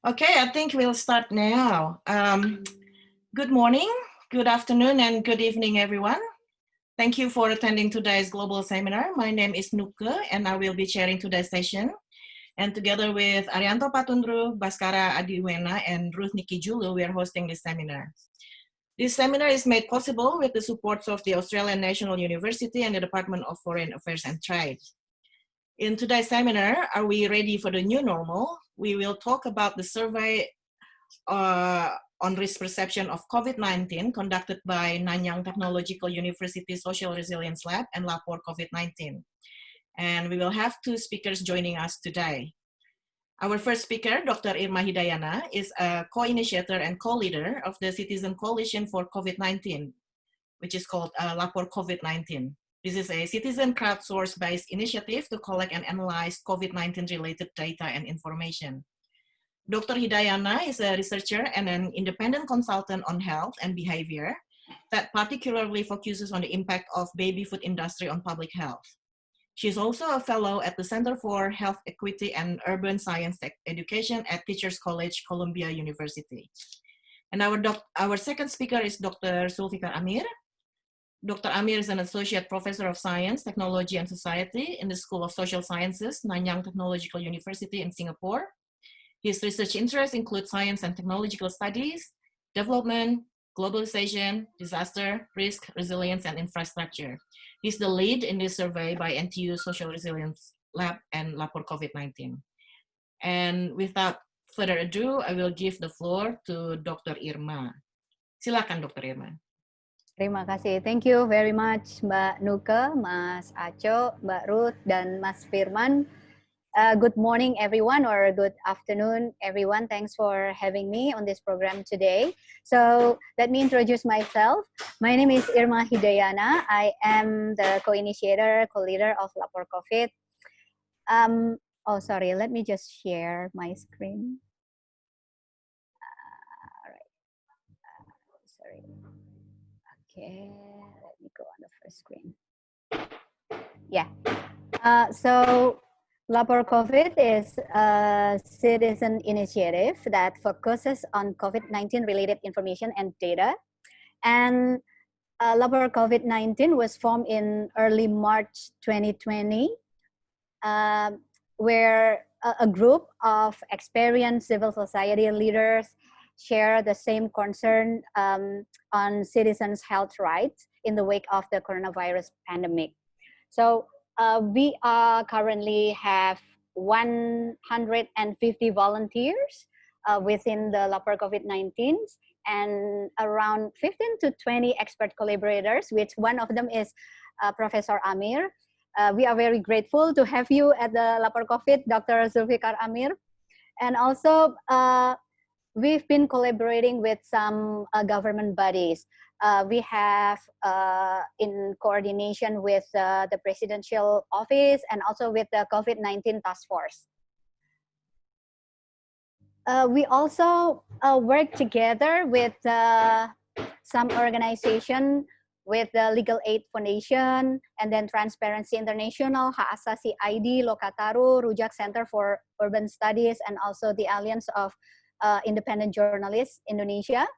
Okay, I think we'll start now. Good morning, good afternoon, and good evening, everyone. Thank you for attending today's global seminar. My name is Nuke, and I will be chairing today's session. And together with Arianto Patundru, Baskara Adiwena, and Ruth Niki Julu, we are hosting this seminar. This seminar is made possible with the support of the Australian National University and the Department of Foreign Affairs and Trade. In today's seminar, Are We Ready for the New Normal? We will talk about the survey on risk perception of COVID-19 conducted by Nanyang Technological University Social Resilience Lab and Lapor COVID-19. And we will have two speakers joining us today. Our first speaker, Dr. Irma Hidayana, is a co-initiator and co-leader of the Citizen Coalition for COVID-19, which is called Lapor COVID-19. This is a citizen crowdsource-based initiative to collect and analyze COVID-19 related data and information. Dr. Hidayana is a researcher and an independent consultant on health and behavior that particularly focuses on the impact of baby food industry on public health. She is also a fellow at the Center for Health Equity and Urban Science Education at Teachers College, Columbia University. And our second speaker is Dr. Sulfikar Amir. Dr. Amir is an associate professor of science, technology, and society in the School of Social Sciences, Nanyang Technological University in Singapore. His research interests include science and technological studies, development, globalization, disaster, risk, resilience, and infrastructure. He's the lead in this survey by NTU Social Resilience Lab and Lapor COVID-19. And without further ado, I will give the floor to Dr. Irma. Silakan, Dr. Irma. Terima kasih. Thank you very much, Mbak Nuke, Mas Aco, Mbak Ruth, dan Mas Firman. Good morning, everyone, or good afternoon, everyone. Thanks for having me on this program today. So let me introduce myself. My name is Irma Hidayana. I am the co-initiator, co-leader of Lapor COVID. Sorry, let me just share my screen. All right. Sorry. Okay, let me go on the first screen. Yeah. So Lapor COVID is a citizen initiative that focuses on COVID-19 related information and data. And Lapor COVID-19 was formed in early March 2020, where a group of experienced civil society leaders share the same concern on citizens' health rights in the wake of the coronavirus pandemic. So we currently have 150 volunteers within the Lapor COVID-19 and around 15 to 20 expert collaborators, which one of them is Professor Amir. We are very grateful to have you at the Lapor COVID, Dr. Sulfikar Amir. And also, we've been collaborating with some government bodies. We have in coordination with the Presidential Office and also with the COVID-19 Task Force. We also work together with some organization, with the Legal Aid Foundation, and then Transparency International, Hak Asasi ID, Lokataru, Rujak Center for Urban Studies, and also the Alliance of Independent Journalists, Indonesia.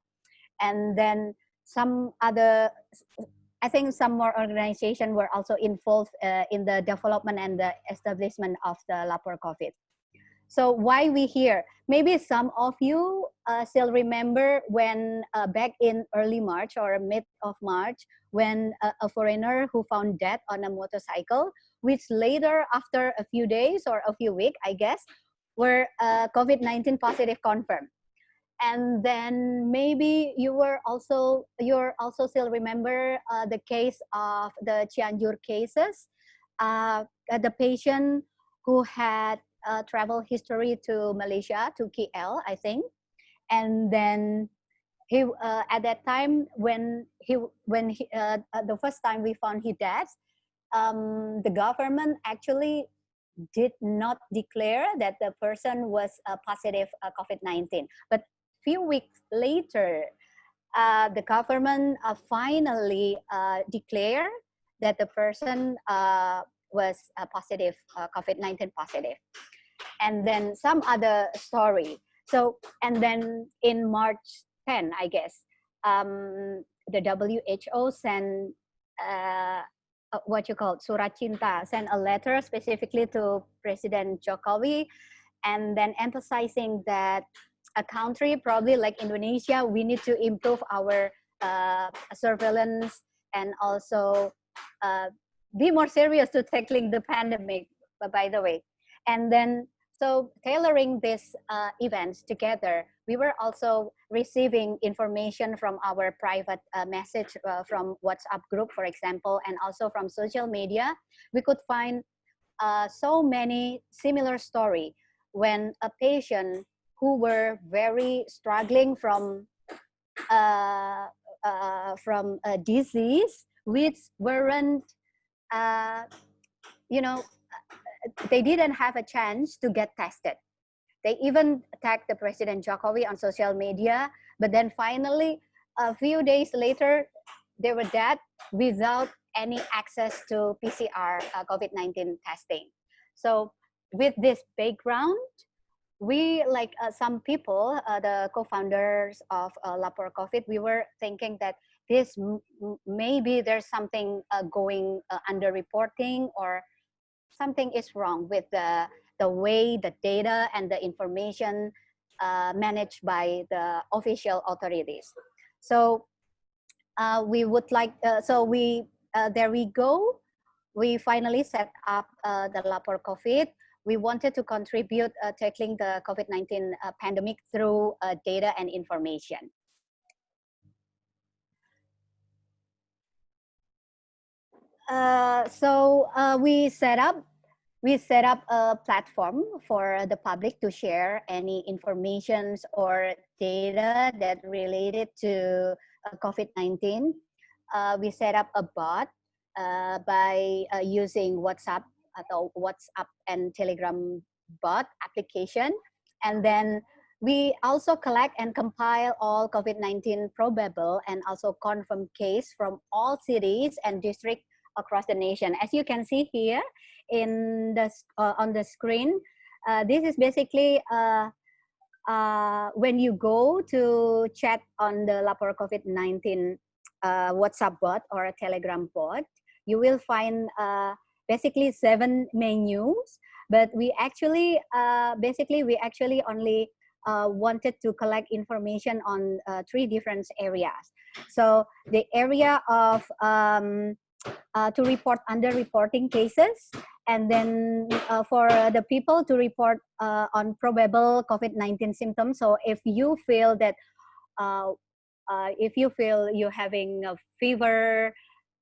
And then some other, I think some more organizations were also involved in the development and the establishment of the Lapor COVID. So why we here? Maybe some of you still remember when back in early March or mid of March, when a foreigner who found dead on a motorcycle, which later after a few days or a few weeks, I guess, were COVID-19 positive confirmed. And then maybe you're also still remember the case of the Cianjur cases, the patient who had travel history to Malaysia, to KL, I think. And then he at that time when the first time we found he dead, the government actually did not declare that the person was positive COVID-19. But few weeks later, the government finally declared that the person was positive, COVID-19 positive. And then some other story. So, and then in March 10, I guess, the WHO sent what you call Surat Cinta, sent a letter specifically to President Jokowi, and then emphasizing that a country probably like Indonesia, we need to improve our surveillance and also be more serious to tackling the pandemic, by the way. And then, so tailoring these events together, we were also receiving information from our private message from WhatsApp group, for example, and also from social media. We could find so many similar story when a patient who were very struggling from a disease which weren't, you know, they didn't have a chance to get tested. They even tagged the President Jokowi on social media, but then finally, a few days later, they were dead without any access to PCR COVID-19 testing. So with this background, we, like some people, the co-founders of Lapor COVID, we were thinking that this maybe there's something going under-reporting, or something is wrong with the way the data and the information managed by the official authorities. So we would like, there we go. We finally set up the Lapor COVID. We wanted to contribute tackling the COVID-19 pandemic through data and information. We set up a platform for the public to share any informations or data that related to COVID-19. We set up a bot by using WhatsApp and Telegram bot application. And then we also collect and compile all COVID-19 probable and also confirmed case from all cities and districts across the nation. As you can see here in the on the screen, this is basically when you go to chat on the Lapor COVID-19 WhatsApp bot or a Telegram bot, you will find basically 7 menus, but we actually only wanted to collect information on 3 different areas. So the area of to report under-reporting cases, and then for the people to report on probable COVID-19 symptoms. So if you feel that you're having a fever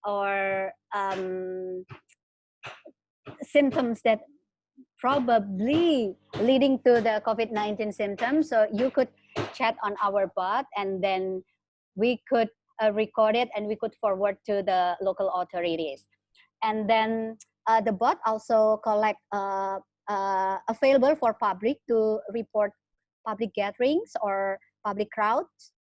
or symptoms that probably leading to the COVID-19 symptoms, so you could chat on our bot, and then we could record it and we could forward to the local authorities. And then the bot also collect available for public to report public gatherings or public crowds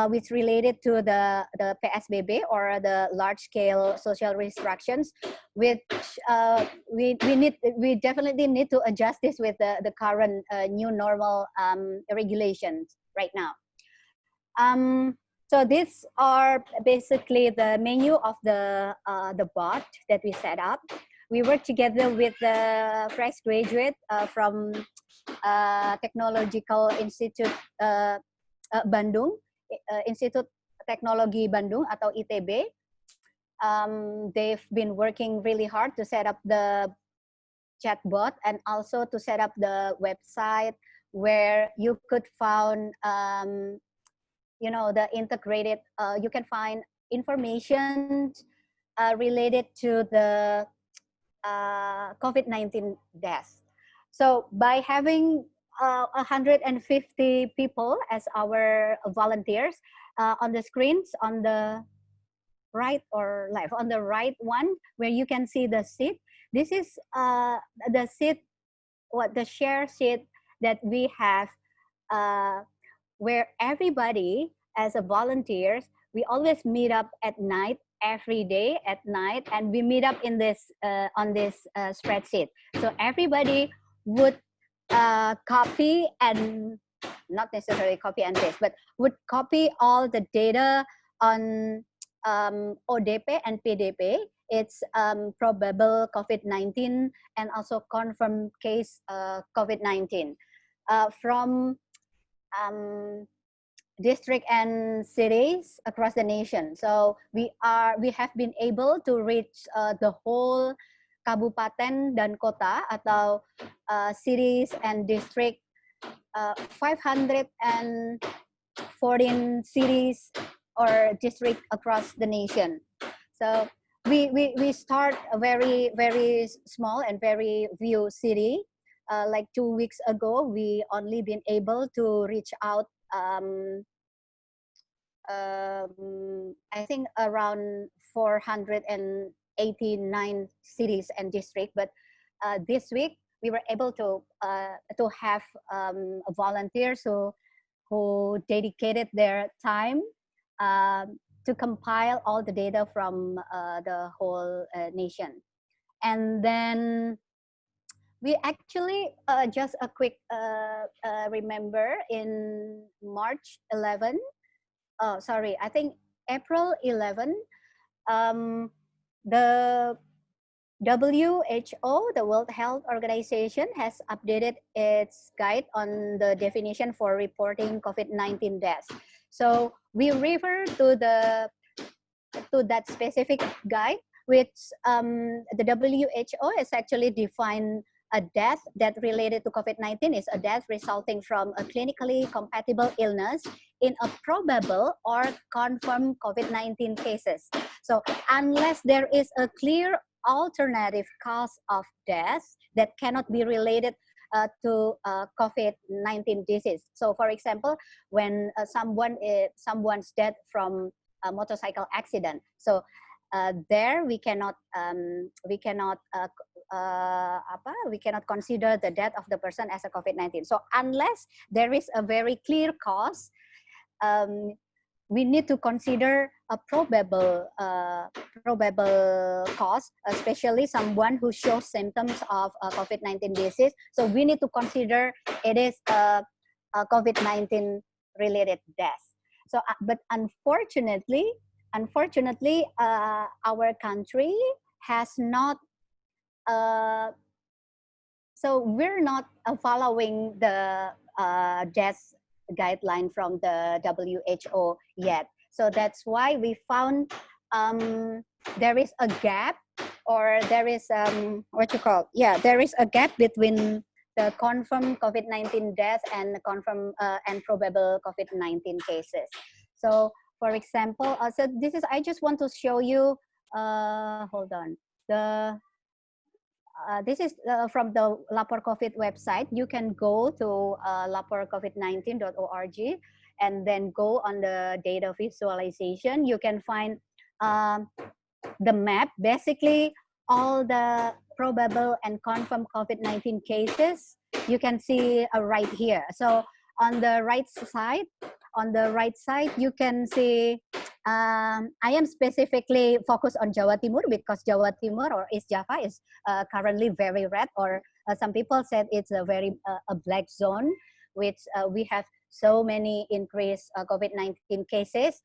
which related to the PSBB or the large-scale social restrictions, which we definitely need to adjust this with the current new normal regulations right now. So these are basically the menu of the bot that we set up. We work together with the fresh graduate from Technological Institute Bandung, Institute Teknologi Bandung atau ITB. They've been working really hard to set up the chatbot and also to set up the website where you could find, you know, the integrated, you can find information related to the COVID-19 deaths. So by having 150 people as our volunteers on the screens on the right or left, on the right one where you can see the sheet. This is the sheet, the share sheet that we have where everybody as a volunteers, we always meet up at night, every day at night, and we meet up in this on this spreadsheet. So everybody would copy and not necessarily copy and paste, but would copy all the data on ODP and PDP. It's probable COVID-19 and also confirmed case COVID-19 from district and cities across the nation. So we have been able to reach the whole kabupaten dan kota atau cities and district, 514 cities or district across the nation. So we start a very, very small and very few city. Like 2 weeks ago, we only been able to reach out I think around 489 cities and districts. But this week we were able to have volunteers who dedicated their time to compile all the data from the whole nation. And then we actually, just a quick remember, in March 11, I think April 11, the WHO, the World Health Organization, has updated its guide on the definition for reporting COVID-19 deaths. So we refer to that specific guide, which the WHO has actually defined a death that related to COVID-19 is a death resulting from a clinically compatible illness in a probable or confirmed COVID-19 cases. So unless there is a clear alternative cause of death that cannot be related to COVID-19 disease. So for example, when someone's dead from a motorcycle accident, so there we cannot consider the death of the person as a COVID-19. So unless there is a very clear cause, we need to consider a probable cause, especially someone who shows symptoms of COVID-19 disease. So we need to consider it is a COVID-19 related death. So, but unfortunately, our country has not. So we're not following the death guideline from the WHO yet. So that's why we found there is a gap, or there is there is a gap between the confirmed COVID-19 death and the confirmed and probable COVID-19 cases. So for example, so this is, I just want to show you, hold on, this is from the Lapor COVID website. You can go to laporcovid19.org and then go on the data visualization. You can find the map, basically all the probable and confirmed COVID-19 cases. You can see right here. So on the right side, you can see I am specifically focused on Jawa Timur because Jawa Timur or East Java is currently very red, or some people said it's a very a black zone, which we have so many increased COVID-19 cases,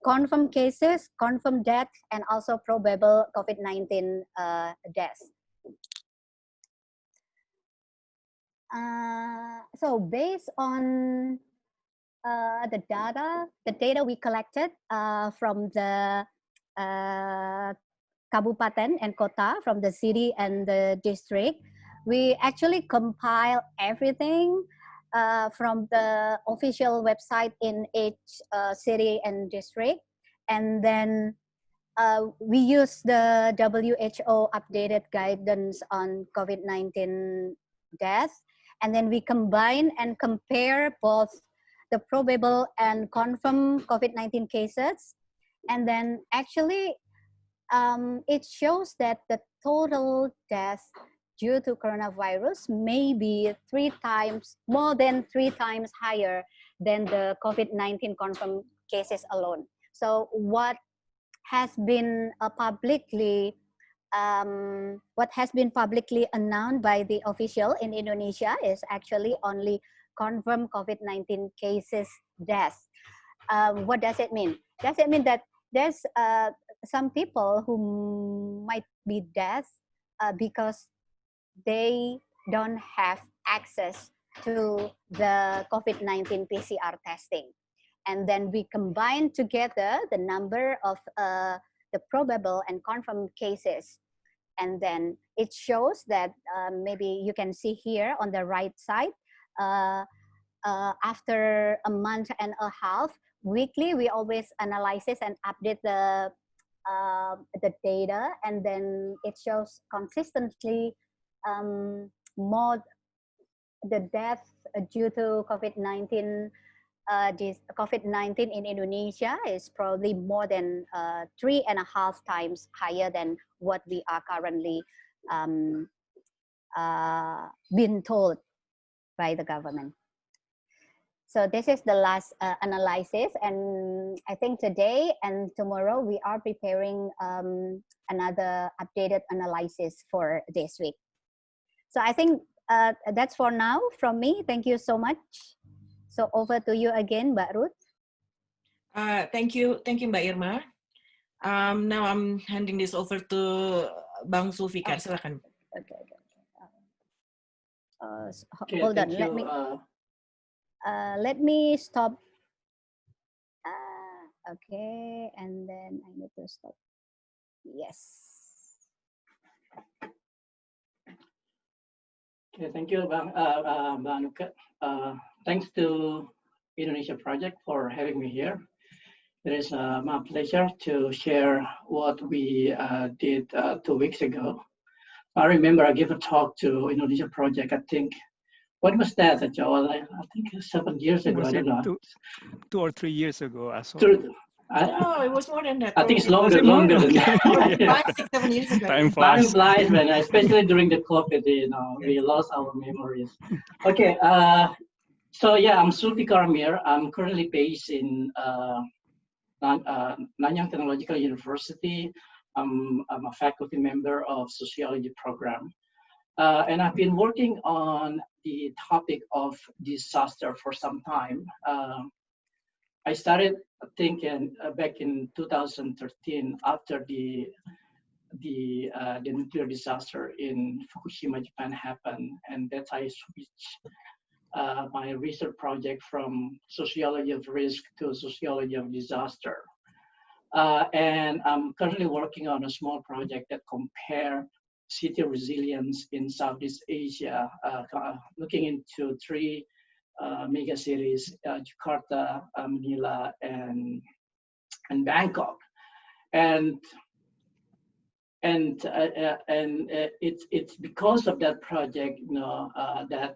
confirmed deaths, and also probable COVID-19 deaths. So based on the data we collected from the kabupaten and kota, from the city and the district, we actually compile everything from the official website in each city and district, and then we use the WHO updated guidance on COVID-19 deaths, and then we combine and compare both the probable and confirmed COVID-19 cases. And then actually it shows that the total deaths due to coronavirus may be more than three times higher than the COVID-19 confirmed cases alone. So what has been publicly announced by the official in Indonesia is actually only confirmed COVID-19 cases, deaths. What does it mean? Does it mean that there's some people who might be dead because they don't have access to the COVID-19 PCR testing? And then we combine together the number of the probable and confirmed cases. And then it shows that maybe you can see here on the right side, after a month and a half, weekly, we always analyze this and update the data. And then it shows consistently more the death due to COVID-19. This COVID-19 in Indonesia is probably more than 3.5 times higher than what we are currently being told by the government. So this is the last analysis, and I think today and tomorrow we are preparing another updated analysis for this week. So I think that's for now from me. Thank you so much. So over to you again, Mbak Ruth. Thank you, Mbak Irma. Now I'm handing this over to Bang Sulfikar. Silakan. Okay. Hold on. Let me stop. Okay, and then I need to stop. Yes. Okay, thank you, Bang Nuka. Thanks to Indonesia Project for having me here. It is my pleasure to share what we did 2 weeks ago. I remember I gave a talk to Indonesia Project, I think, when was that, Joel? I think 7 years ago, I don't know. 2 or 3 years ago, I saw. No, it was more than that. I think it's longer than that. 5, 6, 7 years ago. Time flies, man, especially during the COVID, we lost our memories. Okay, so yeah, I'm Sulfikar Amir. I'm currently based in Nanyang Technological University. I'm a faculty member of sociology program. And I've been working on the topic of disaster for some time. I started thinking back in 2013 after the nuclear disaster in Fukushima, Japan happened, and that's how I switched my research project from sociology of risk to sociology of disaster. And I'm currently working on a small project that compare city resilience in Southeast Asia, looking into 3 mega cities: Jakarta, Manila, and Bangkok. And it's because of that project, that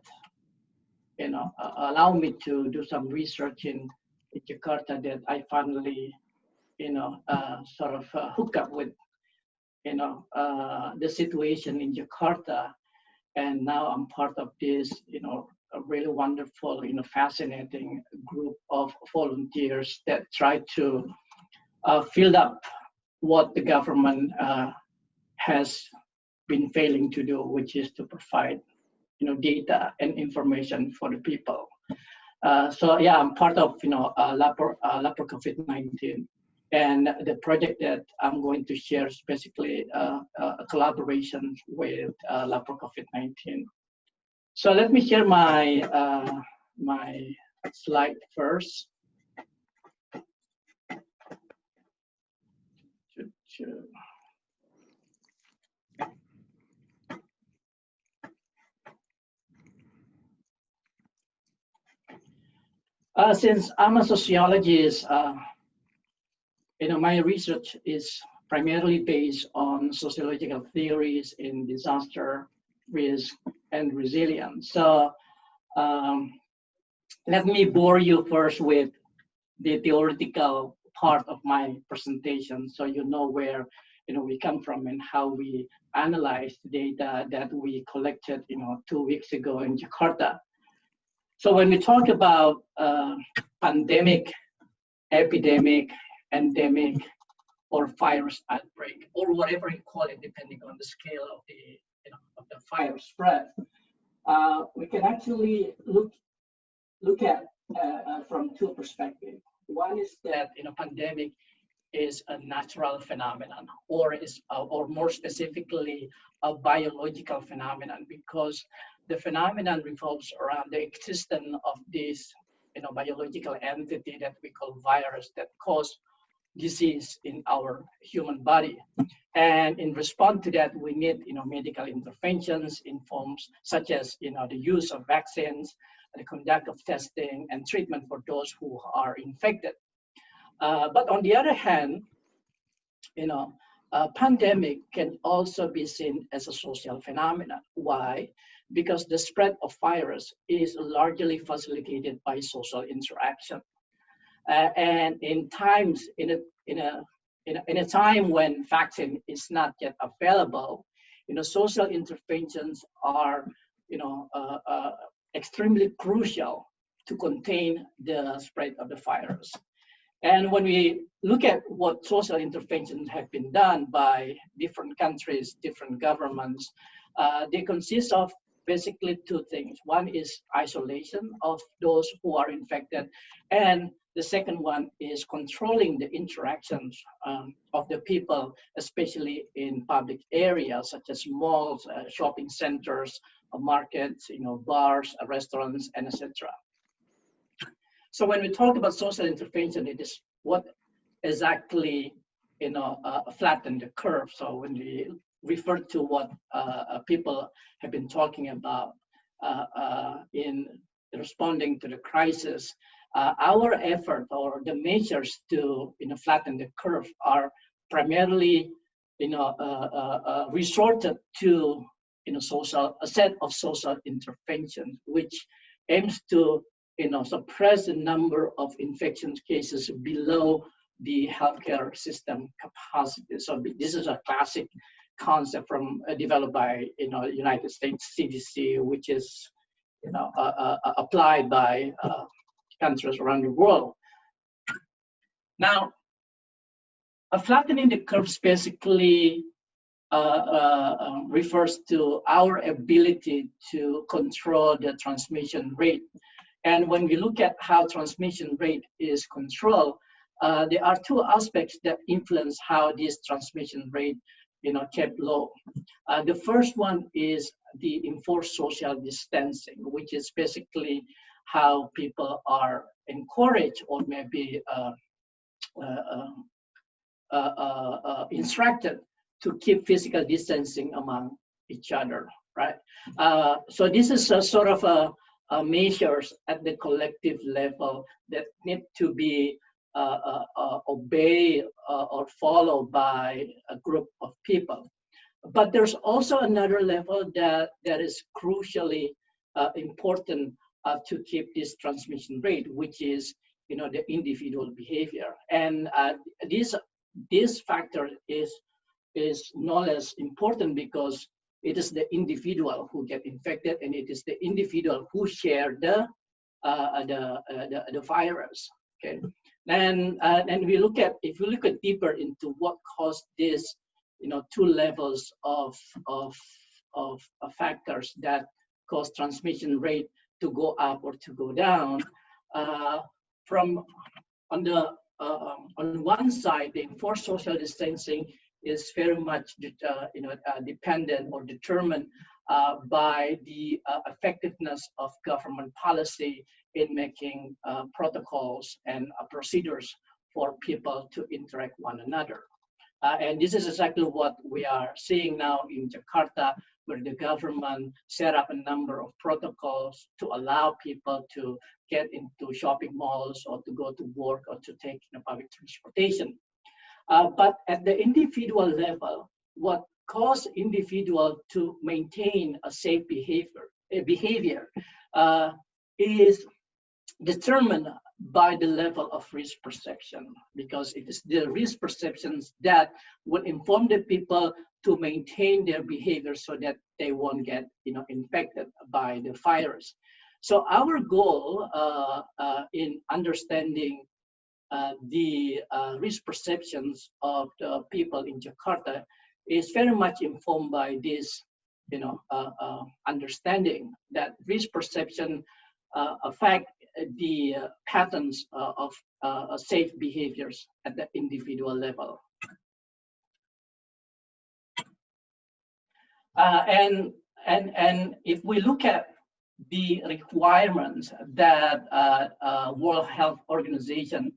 allow me to do some research in Jakarta, that I finally sort of hook up with the situation in Jakarta, and now I'm part of this a really wonderful fascinating group of volunteers that try to fill up what the government has been failing to do, which is to provide data and information for the people. So yeah, I'm part of Lapor COVID-19, and the project that I'm going to share is basically a collaboration with Lapor COVID-19. So let me share my my slide first. Since I'm a sociologist, my research is primarily based on sociological theories in disaster, risk, and resilience. So let me bore you first with the theoretical part of my presentation, so you know where we come from and how we analyze the data that we collected 2 weeks ago in Jakarta. So when we talk about pandemic, epidemic, endemic, or virus outbreak, or whatever you call it, depending on the scale of the of the virus spread, we can actually look look at from two perspectives. One is that pandemic is a natural phenomenon, or more specifically, a biological phenomenon, because the phenomenon revolves around the existence of this biological entity that we call virus that cause disease in our human body. And in response to that, we need medical interventions in forms such as the use of vaccines, the conduct of testing and treatment for those who are infected. But on the other hand, a pandemic can also be seen as a social phenomenon. Why? Because the spread of virus is largely facilitated by social interaction. And in a time when vaccine is not yet available, social interventions are extremely crucial to contain the spread of the virus. And when we look at what social interventions have been done by different countries, different governments, they consist of basically two things. One is isolation of those who are infected, and the second one is controlling the interactions of the people, especially in public areas such as malls, shopping centers, markets, bars, restaurants, and etc. So when we talk about social intervention, it is what exactly flatten the curve. So when we refer to what people have been talking about in responding to the crisis, our effort or the measures to flatten the curve are primarily resorted to a set of social interventions which aims to suppress the number of infection cases below the healthcare system capacity. So this is a classic concept from developed by United States CDC, which is applied by countries around the world. Now, flattening the curves basically refers to our ability to control the transmission rate. And when we look at how transmission rate is controlled, there are two aspects that influence how this transmission rate kept low. The first one is the enforced social distancing, which is basically how people are encouraged or maybe instructed to keep physical distancing among each other, right? So this is a sort of a measures at the collective level that need to be obeyed or followed by a group of people. But there's also another level that is crucially important to keep this transmission rate, which is the individual behavior. And this factor is no less important because it is the individual who get infected, and it is the individual who share the virus. Okay, and if we look at deeper into what caused this, two levels of factors that cause transmission rate to go up or to go down. On one side, the enforced social distancing is very much dependent or determined by the effectiveness of government policy in making protocols and procedures for people to interact one another. And this is exactly what we are seeing now in Jakarta, where the government set up a number of protocols to allow people to get into shopping malls or to go to work or to take public transportation. But at the individual level, what caused individual to maintain a safe behavior is determined by the level of risk perception, because it is the risk perceptions that will inform the people to maintain their behavior so that they won't get infected by the virus. So our goal in understanding the risk perceptions of the people in Jakarta is very much informed by this understanding that risk perception affect the patterns of safe behaviors at the individual level. And if we look at the requirements that World Health Organization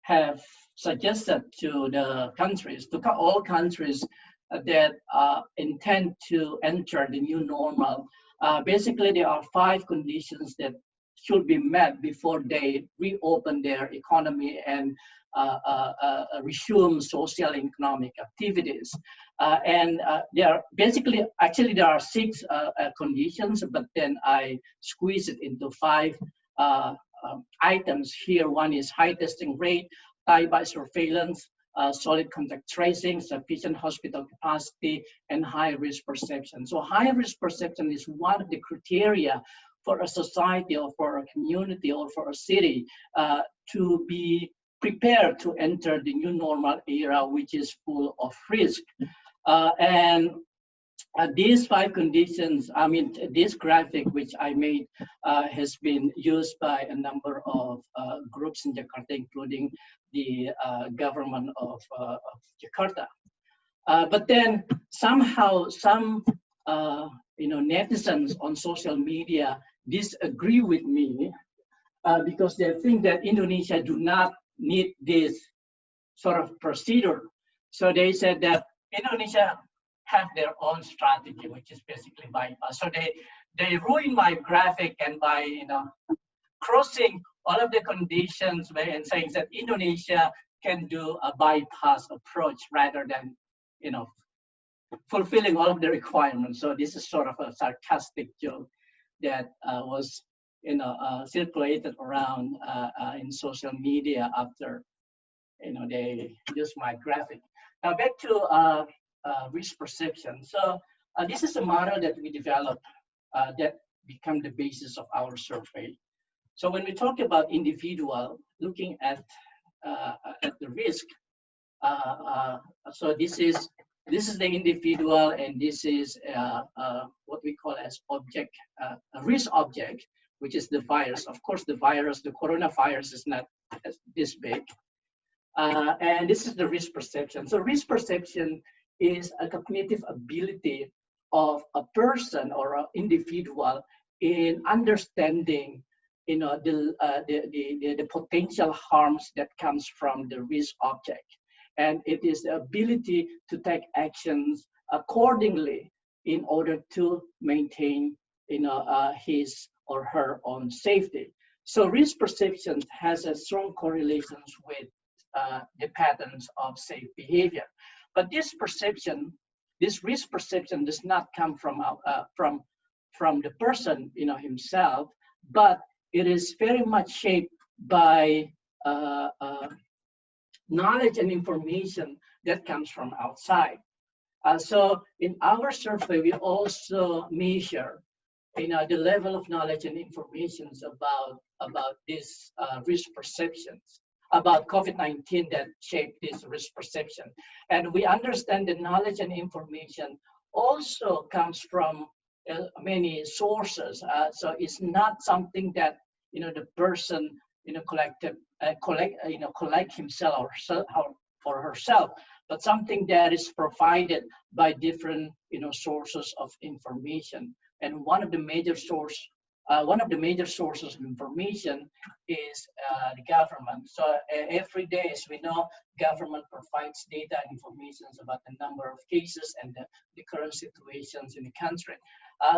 have suggested to the countries, to all countries that intend to enter the new normal, basically there are 5 conditions that should be met before they reopen their economy and resume social and economic activities. There are basically, actually there are 6 conditions, but then I squeeze it into 5 items here. One is high testing rate, tied by surveillance, solid contact tracing, sufficient hospital capacity, and high risk perception. So high risk perception is one of the criteria for a society or for a community or for a city to be prepared to enter the new normal era, which is full of risk. These 5 conditions, I mean, this graphic which I made has been used by a number of groups in Jakarta, including the government of Jakarta. But then somehow some netizens on social media disagree with me because they think that Indonesia do not need this sort of procedure. So they said that Indonesia have their own strategy, which is basically bypass. So they ruin my graphic, and by crossing all of the conditions and saying that Indonesia can do a bypass approach rather than fulfilling all of the requirements. So this is sort of a sarcastic joke that was circulated around in social media after they used my graphic. Now back to risk perception. So this is a model that we developed that become the basis of our survey. So when we talk about individual, looking at the risk, so this is the individual, and this is what we call as object, a risk object, which is the virus. Of course, the virus, the coronavirus, is not this big. And this is the risk perception. So risk perception is a cognitive ability of a person or an individual in understanding the potential harms that comes from the risk object. And it is the ability to take actions accordingly in order to maintain his or her own safety. So risk perception has a strong correlation with the patterns of safe behavior. But this risk perception does not come from the person himself, but it is very much shaped by knowledge and information that comes from outside. So in our survey, we also measure the level of knowledge and information about these risk perceptions, about COVID-19 that shaped this risk perception. And we understand that knowledge and information also comes from many sources. So it's not something that the person collect himself or herself, but something that is provided by different sources of information. And one of the major sources of information is the government. So every day, as we know, government provides data and information about the number of cases and the current situations in the country.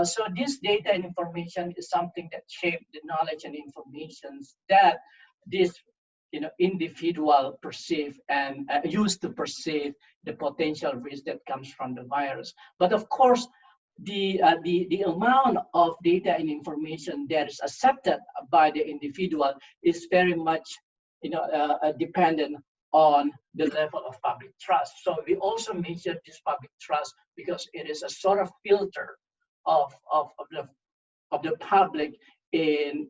So this data and information is something that shapes the knowledge and information that this individual perceive and used to perceive the potential risk that comes from the virus. But of course, the amount of data and information that is accepted by the individual is very much dependent on the level of public trust. So we also measure this public trust because it is a sort of filter of the public in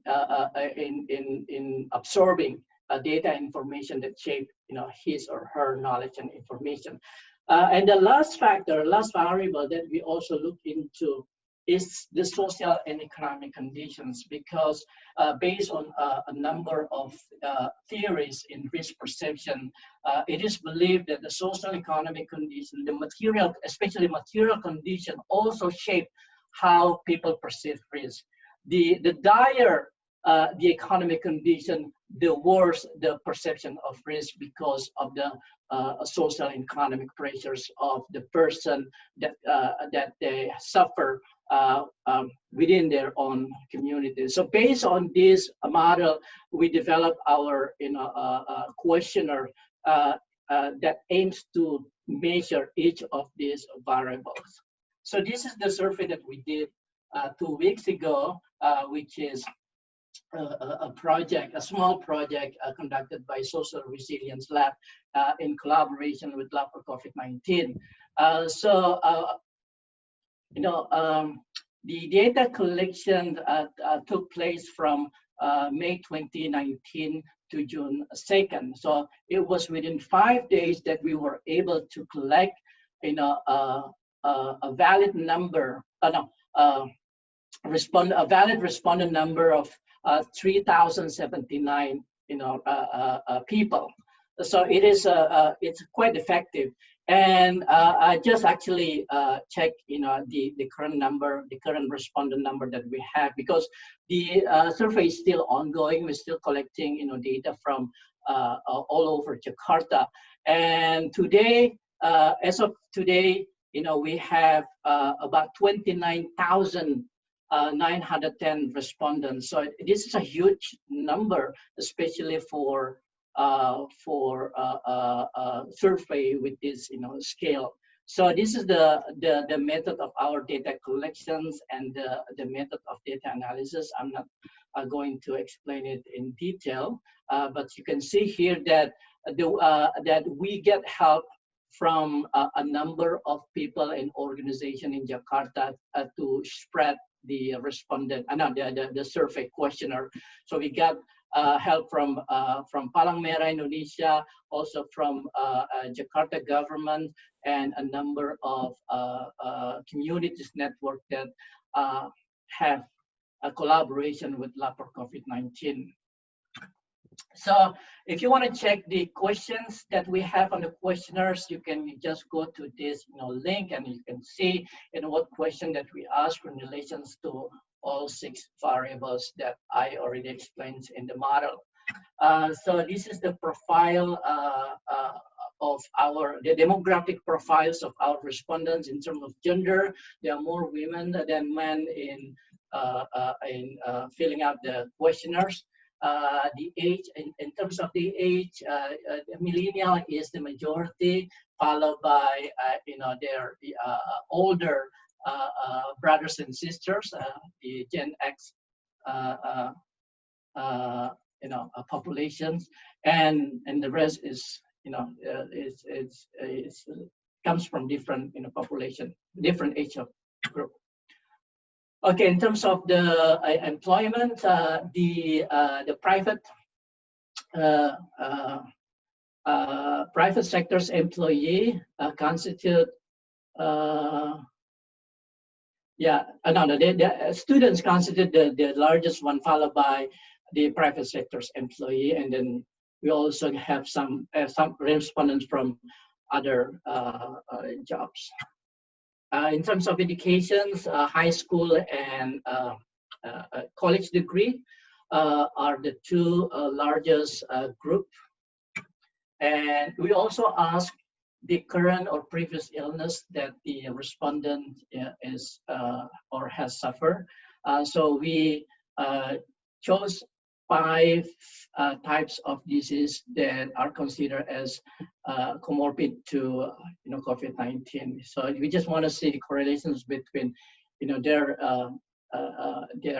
absorbing data information that shape his or her knowledge and information. And the last variable that we also look into is the social and economic conditions, because based on a number of theories in risk perception, it is believed that the social economic condition, the material, especially material condition, also shape how people perceive risk. The dire the economic condition, the worse the perception of risk, because of the social and economic pressures of the person that they suffer within their own community. So based on this model, we developed our questionnaire that aims to measure each of these variables. So this is the survey that we did 2 weeks ago, which is a project, a small project conducted by Social Resilience Lab in collaboration with Lab for COVID-19. The data collection took place from May 2019 to June 2nd. So it was within 5 days that we were able to collect, a valid number, a valid respondent number of 3,079, people. So it is it's quite effective. And I just actually checked, the current number, the current respondent number that we have, because the survey is still ongoing. We're still collecting, data from all over Jakarta. And today, as of today, we have about 29,910 respondents. So this is a huge number, especially for survey with this scale. So this is the method of our data collections and the method of data analysis. I'm not going to explain it in detail, but you can see here that that we get help from a number of people and organizations in Jakarta to spread the respondent, the survey questionnaire. So we got help from Palang Merah Indonesia, also from Jakarta government, and a number of communities network that have a collaboration with Lab for COVID-19. So if you want to check the questions that we have on the questionnaires, you can just go to this link, and you can see what question that we ask in relation to all 6 variables that I already explained in the model. So this is the profile of the demographic profiles of our respondents in terms of gender. There are more women than men in filling out the questionnaires. The age, in terms of the age, millennial is the majority, followed by their older brothers and sisters, the Gen X populations, and the rest is comes from different population, different age of group. Okay, in terms of the employment, the private sector's employee constitute the students constitute the largest one, followed by the private sector's employee, and then we also have some respondents from other jobs. In terms of educations, high school and college degree are the 2 largest group. And we also ask the current or previous illness that the respondent is or has suffered. So we chose 5 types of disease that are considered as comorbid to COVID-19. So we just want to see the correlations between their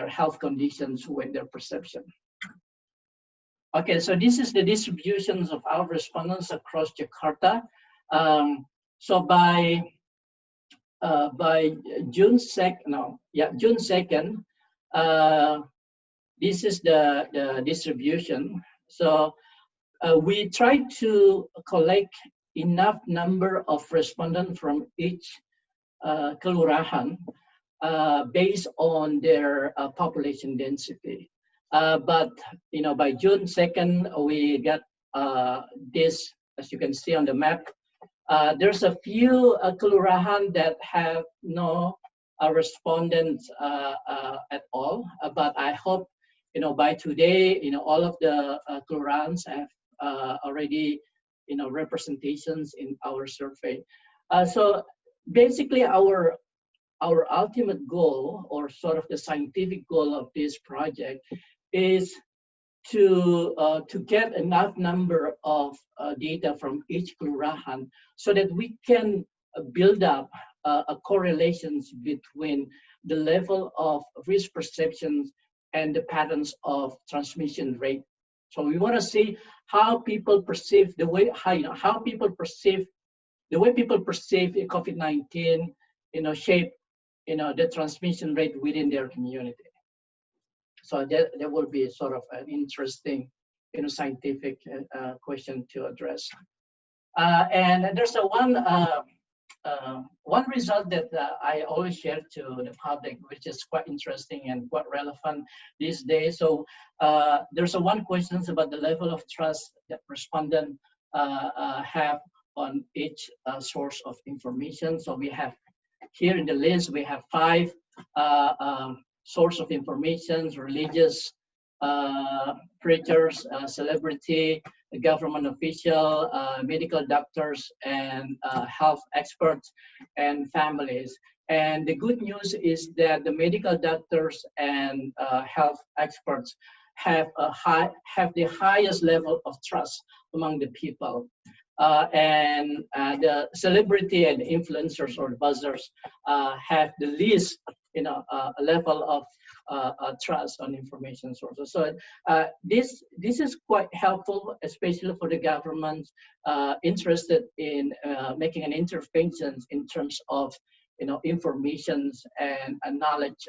health conditions with their perception. Okay, so this is the distributions of our respondents across Jakarta. So by June 2nd, this is the distribution. So we try to collect enough number of respondents from each kelurahan based on their population density. But by June 2nd, we got this, as you can see on the map. There's a few kelurahan that have no respondents at all. But I hope by today, all of the kelurahans have already representations in our survey. So basically, our ultimate goal, or sort of the scientific goal of this project, is to get enough number of data from each kelurahan so that we can build up correlations between the level of risk perceptions and the patterns of transmission rate. So we want to see how people perceive the way how people perceive COVID-19, shape the transmission rate within their community. So that will be sort of an interesting, scientific question to address. And there's one result that I always share to the public, which is quite interesting and quite relevant these days. So there's one question about the level of trust that respondents have on each source of information. So we have here in the list, we have 5 source of information: religious, preachers, celebrity, government official, medical doctors, and health experts and families. And the good news is that the medical doctors and health experts have the highest level of trust among the people. And the celebrity and influencers or buzzers have the least, level of trust on information sources. So this is quite helpful, especially for the government interested in making an intervention in terms of informations and knowledge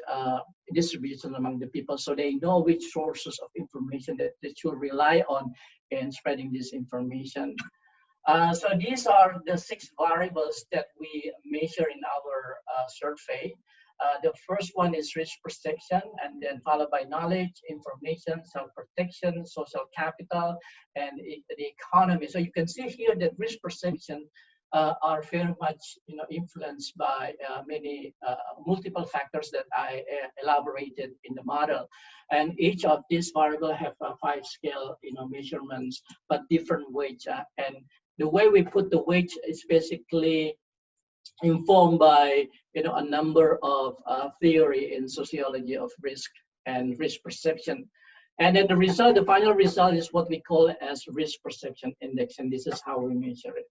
distribution among the people, so they know which sources of information that they should rely on in spreading this information. So these are the 6 variables that we measure in our survey. The first one is risk perception, and then followed by knowledge, information, self-protection, social capital, and the economy. So you can see here that risk perception are very much influenced by many multiple factors that I elaborated in the model. And each of these variables have 5 scale measurements, but different weights. And the way we put the weights is basically informed by a number of theory in sociology of risk and risk perception. And then the final result is what we call as risk perception index, and this is how we measure it.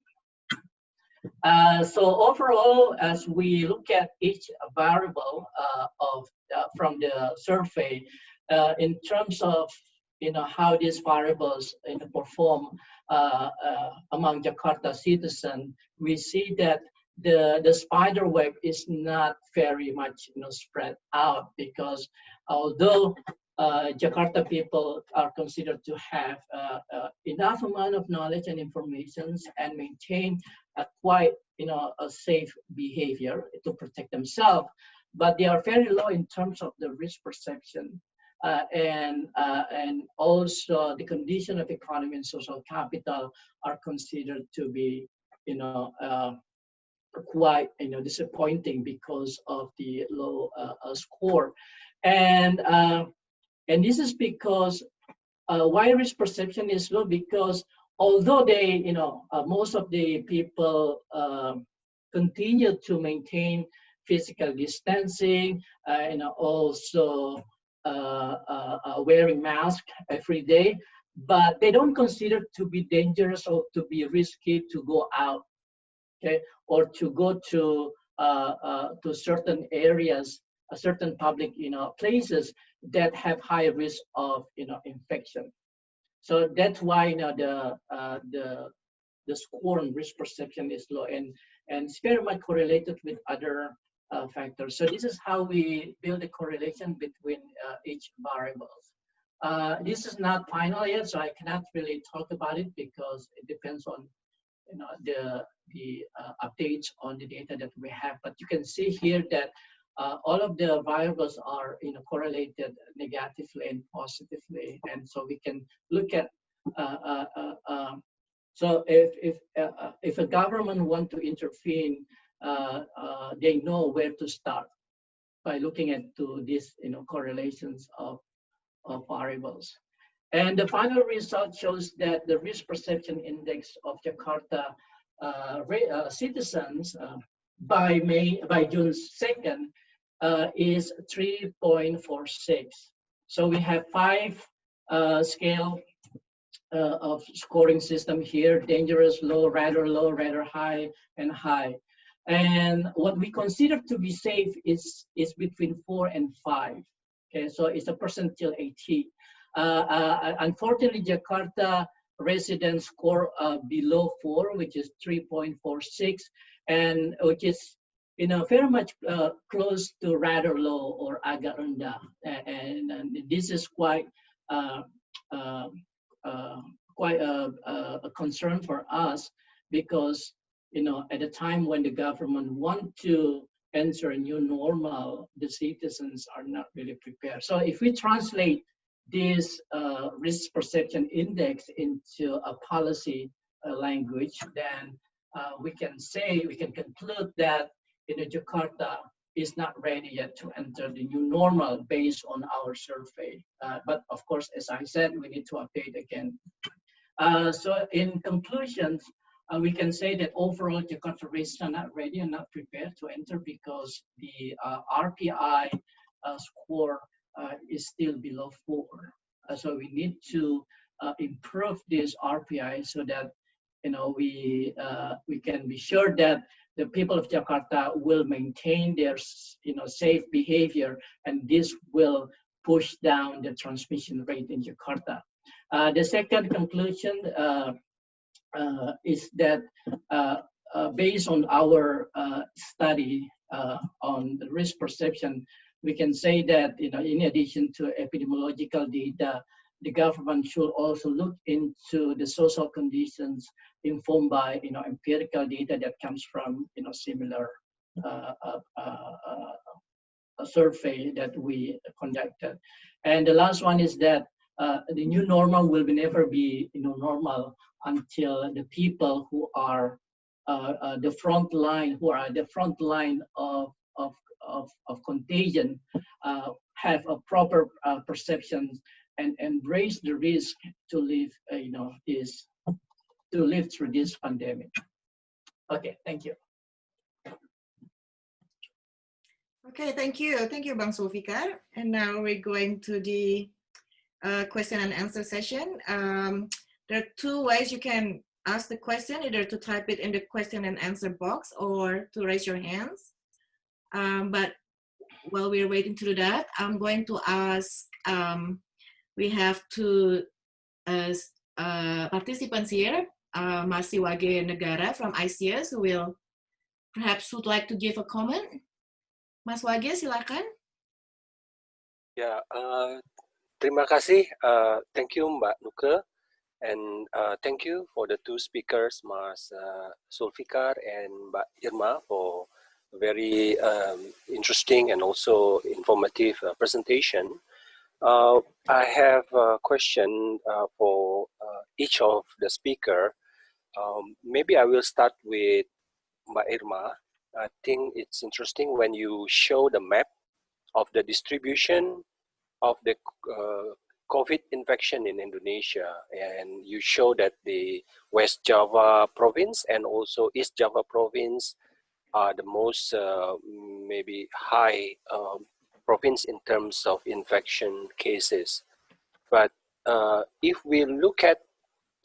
So overall, as we look at each variable from the survey, in terms of how these variables perform among Jakarta citizens, we see that the spider web is not very much spread out, because although Jakarta people are considered to have enough amount of knowledge and information and maintain a quite a safe behavior to protect themselves, but they are very low in terms of the risk perception and also the condition of economy and social capital are considered to be quite disappointing because of the low score. And this is because why risk perception is low, because although they most of the people continue to maintain physical distancing, also wearing mask every day, but they don't consider to be dangerous or to be risky to go out, okay, or to go to certain areas, certain public places that have high risk of infection. So that's why the score on risk perception is low, and it's very much correlated with other factors. So this is how we build a correlation between each variables. This is not final yet, so I cannot really talk about it because it depends on the updates on the data that we have. But you can see here that all of the variables are correlated negatively and positively, and so we can look at so if a government want to intervene, they know where to start by looking at these correlations of variables. And the final result shows that the risk perception index of Jakarta citizens by June 2nd is 3.46. So we have 5 scale of scoring system here: dangerous, low, rather high, and high. And what we consider to be safe is between 4 and 5. Okay, so it's a percentile 80. Unfortunately, Jakarta residents score below 4, which is 3.46, and which is very much close to rather low or agak rendah, and this is quite a concern for us, because at a time when the government want to enter a new normal, the citizens are not really prepared. So if we translate this risk perception index into a policy language, then we can conclude that Jakarta is not ready yet to enter the new normal based on our survey. But of course, as I said, we need to update again. So in conclusions, we can say that overall Jakarta residents are not ready and not prepared to enter, because the RPI score is still below 4. So we need to improve this RPI so that we can be sure that the people of Jakarta will maintain their safe behavior, and this will push down the transmission rate in Jakarta. The second conclusion is that based on our study on the risk perception, we can say that in addition to epidemiological data, the government should also look into the social conditions informed by empirical data that comes from similar survey that we conducted. And the last one is that the new normal will never be normal until the people who are the front line, of contagion, have a proper perception and embrace the risk to live through this pandemic. Okay, thank you. Okay, thank you Bang Sulfikar. And now we're going to the question and answer session. There are 2 ways you can ask the question: either to type it in the question and answer box or to raise your hands. But while we're waiting to do that, I'm going to ask, we have 2 participants here, Mas Wage Negara from ICS, who would like to give a comment. Mas Wage, silakan. Ya, terima kasih. Thank you Mbak Nuke, and thank you for the 2 speakers, Mas Sulfikar and Mbak Irma, for very interesting and also informative presentation. I have a question for each of the speaker. Maybe I will start with Mbak Irma. I think it's interesting when you show the map of the distribution of the COVID infection in Indonesia, and you show that the West Java province and also East Java province are the most maybe high province in terms of infection cases. But if we look at,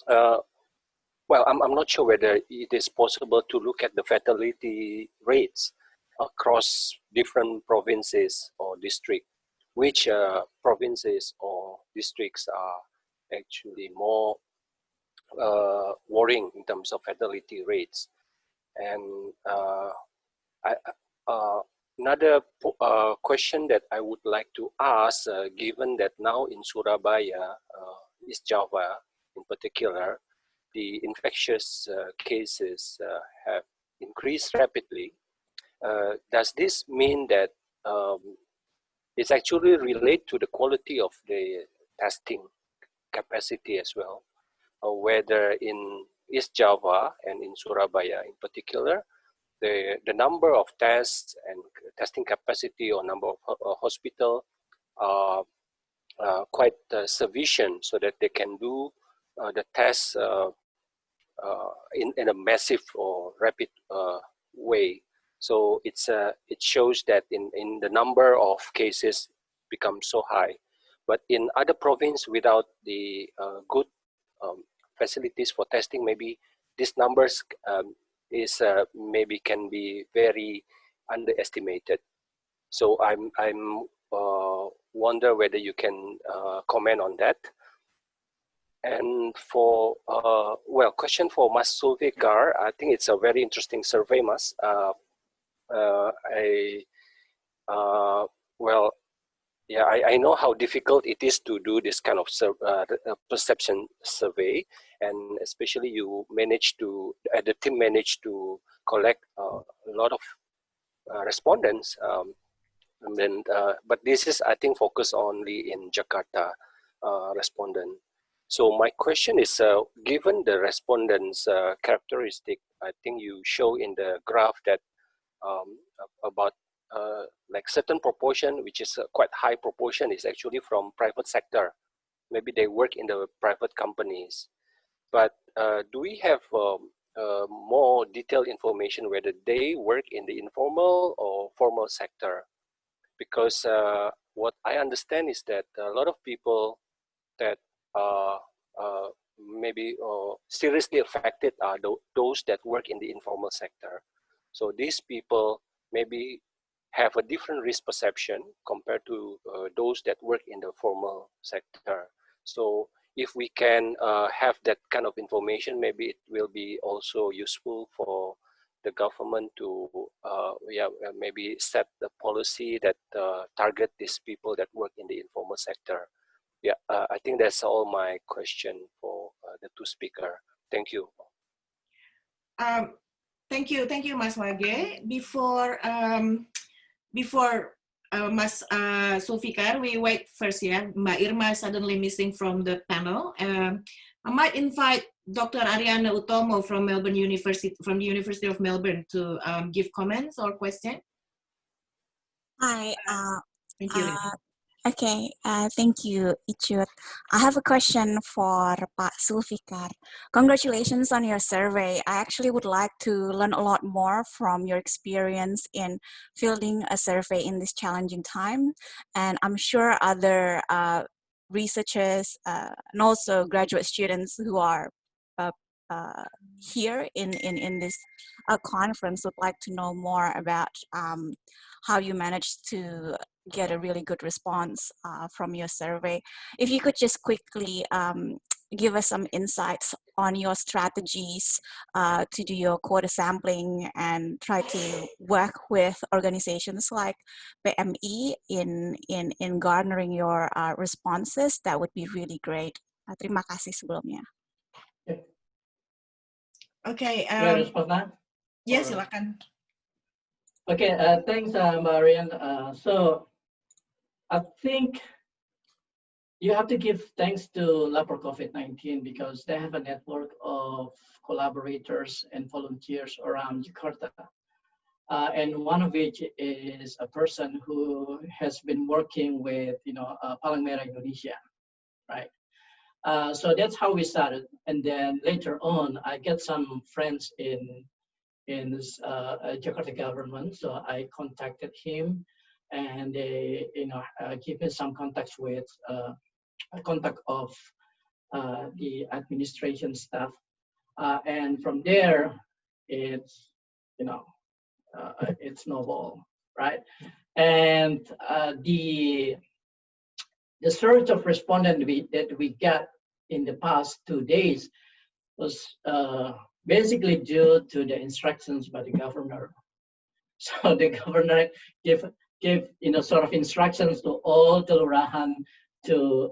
well, I'm not sure whether it is possible to look at the fatality rates across different provinces or districts. Which provinces or districts are actually more worrying in terms of fatality rates? And another question that I would like to ask, given that now in Surabaya, East Java in particular, the infectious cases have increased rapidly, does this mean that it's actually related to the quality of the testing capacity as well. Whether in East Java and in Surabaya in particular, the number of tests and testing capacity or number of hospital are quite sufficient so that they can do the tests in a massive or rapid way. So it shows that in the number of cases become so high. But in other provinces without the good facilities for testing, maybe these numbers is maybe can be very underestimated. So I'm wonder whether you can comment on that. And for well, question for Mas Sulfikar, I think it's a very interesting survey, Mas. Well, yeah, I know how difficult it is to do this kind of perception survey, and especially you managed to, the team managed to collect a lot of respondents. And then, but this is, I think, focused only in Jakarta respondent. So my question is, given the respondents' characteristic, I think you show in the graph that about like certain proportion, which is a quite high proportion, is actually from private sector. Maybe they work in the private companies. But do we have more detailed information whether they work in the informal or formal sector? Because what I understand is that a lot of people that are maybe seriously affected are those that work in the informal sector. So these people maybe have a different risk perception compared to those that work in the formal sector. So if we can have that kind of information, maybe it will be also useful for the government to maybe set the policy that target these people that work in the informal sector. Yeah, I think that's all my question for the two speakers. Thank you. Thank you, Mas Wage. Before Mas Sulfikar, we wait first. Yeah, Mbak Irma is suddenly missing from the panel. I might invite Dr. Ariana Utomo from Melbourne University, from the University of Melbourne, to give comments or questions. Hi. Thank you. Okay, thank you, Ichut. I have a question for Pak Sulfikar. Congratulations on your survey. I actually would like to learn a lot more from your experience in fielding a survey in this challenging time. And I'm sure other researchers and also graduate students who are here in this conference would like to know more about how you managed to get a really good response from your survey. If you could just quickly give us some insights on your strategies to do your quota sampling and try to work with organizations like PMI in garnering your responses, that would be really great. Terima kasih sebelumnya. Okay. Yes, silakan. Okay, thanks, Marian. So I think you have to give thanks to Lapor COVID-19 because they have a network of collaborators and volunteers around Jakarta. And one of which is a person who has been working with, Palang Merah Indonesia, right? So that's how we started. And then later on, I get some friends in this Jakarta government. So I contacted him and they, give me some contacts with a contact of the administration staff. And from there, it's, it's snowball, right? And the surge of respondents that we got in the past 2 days was basically due to the instructions by the governor. So the governor gave sort of instructions to all kelurahan to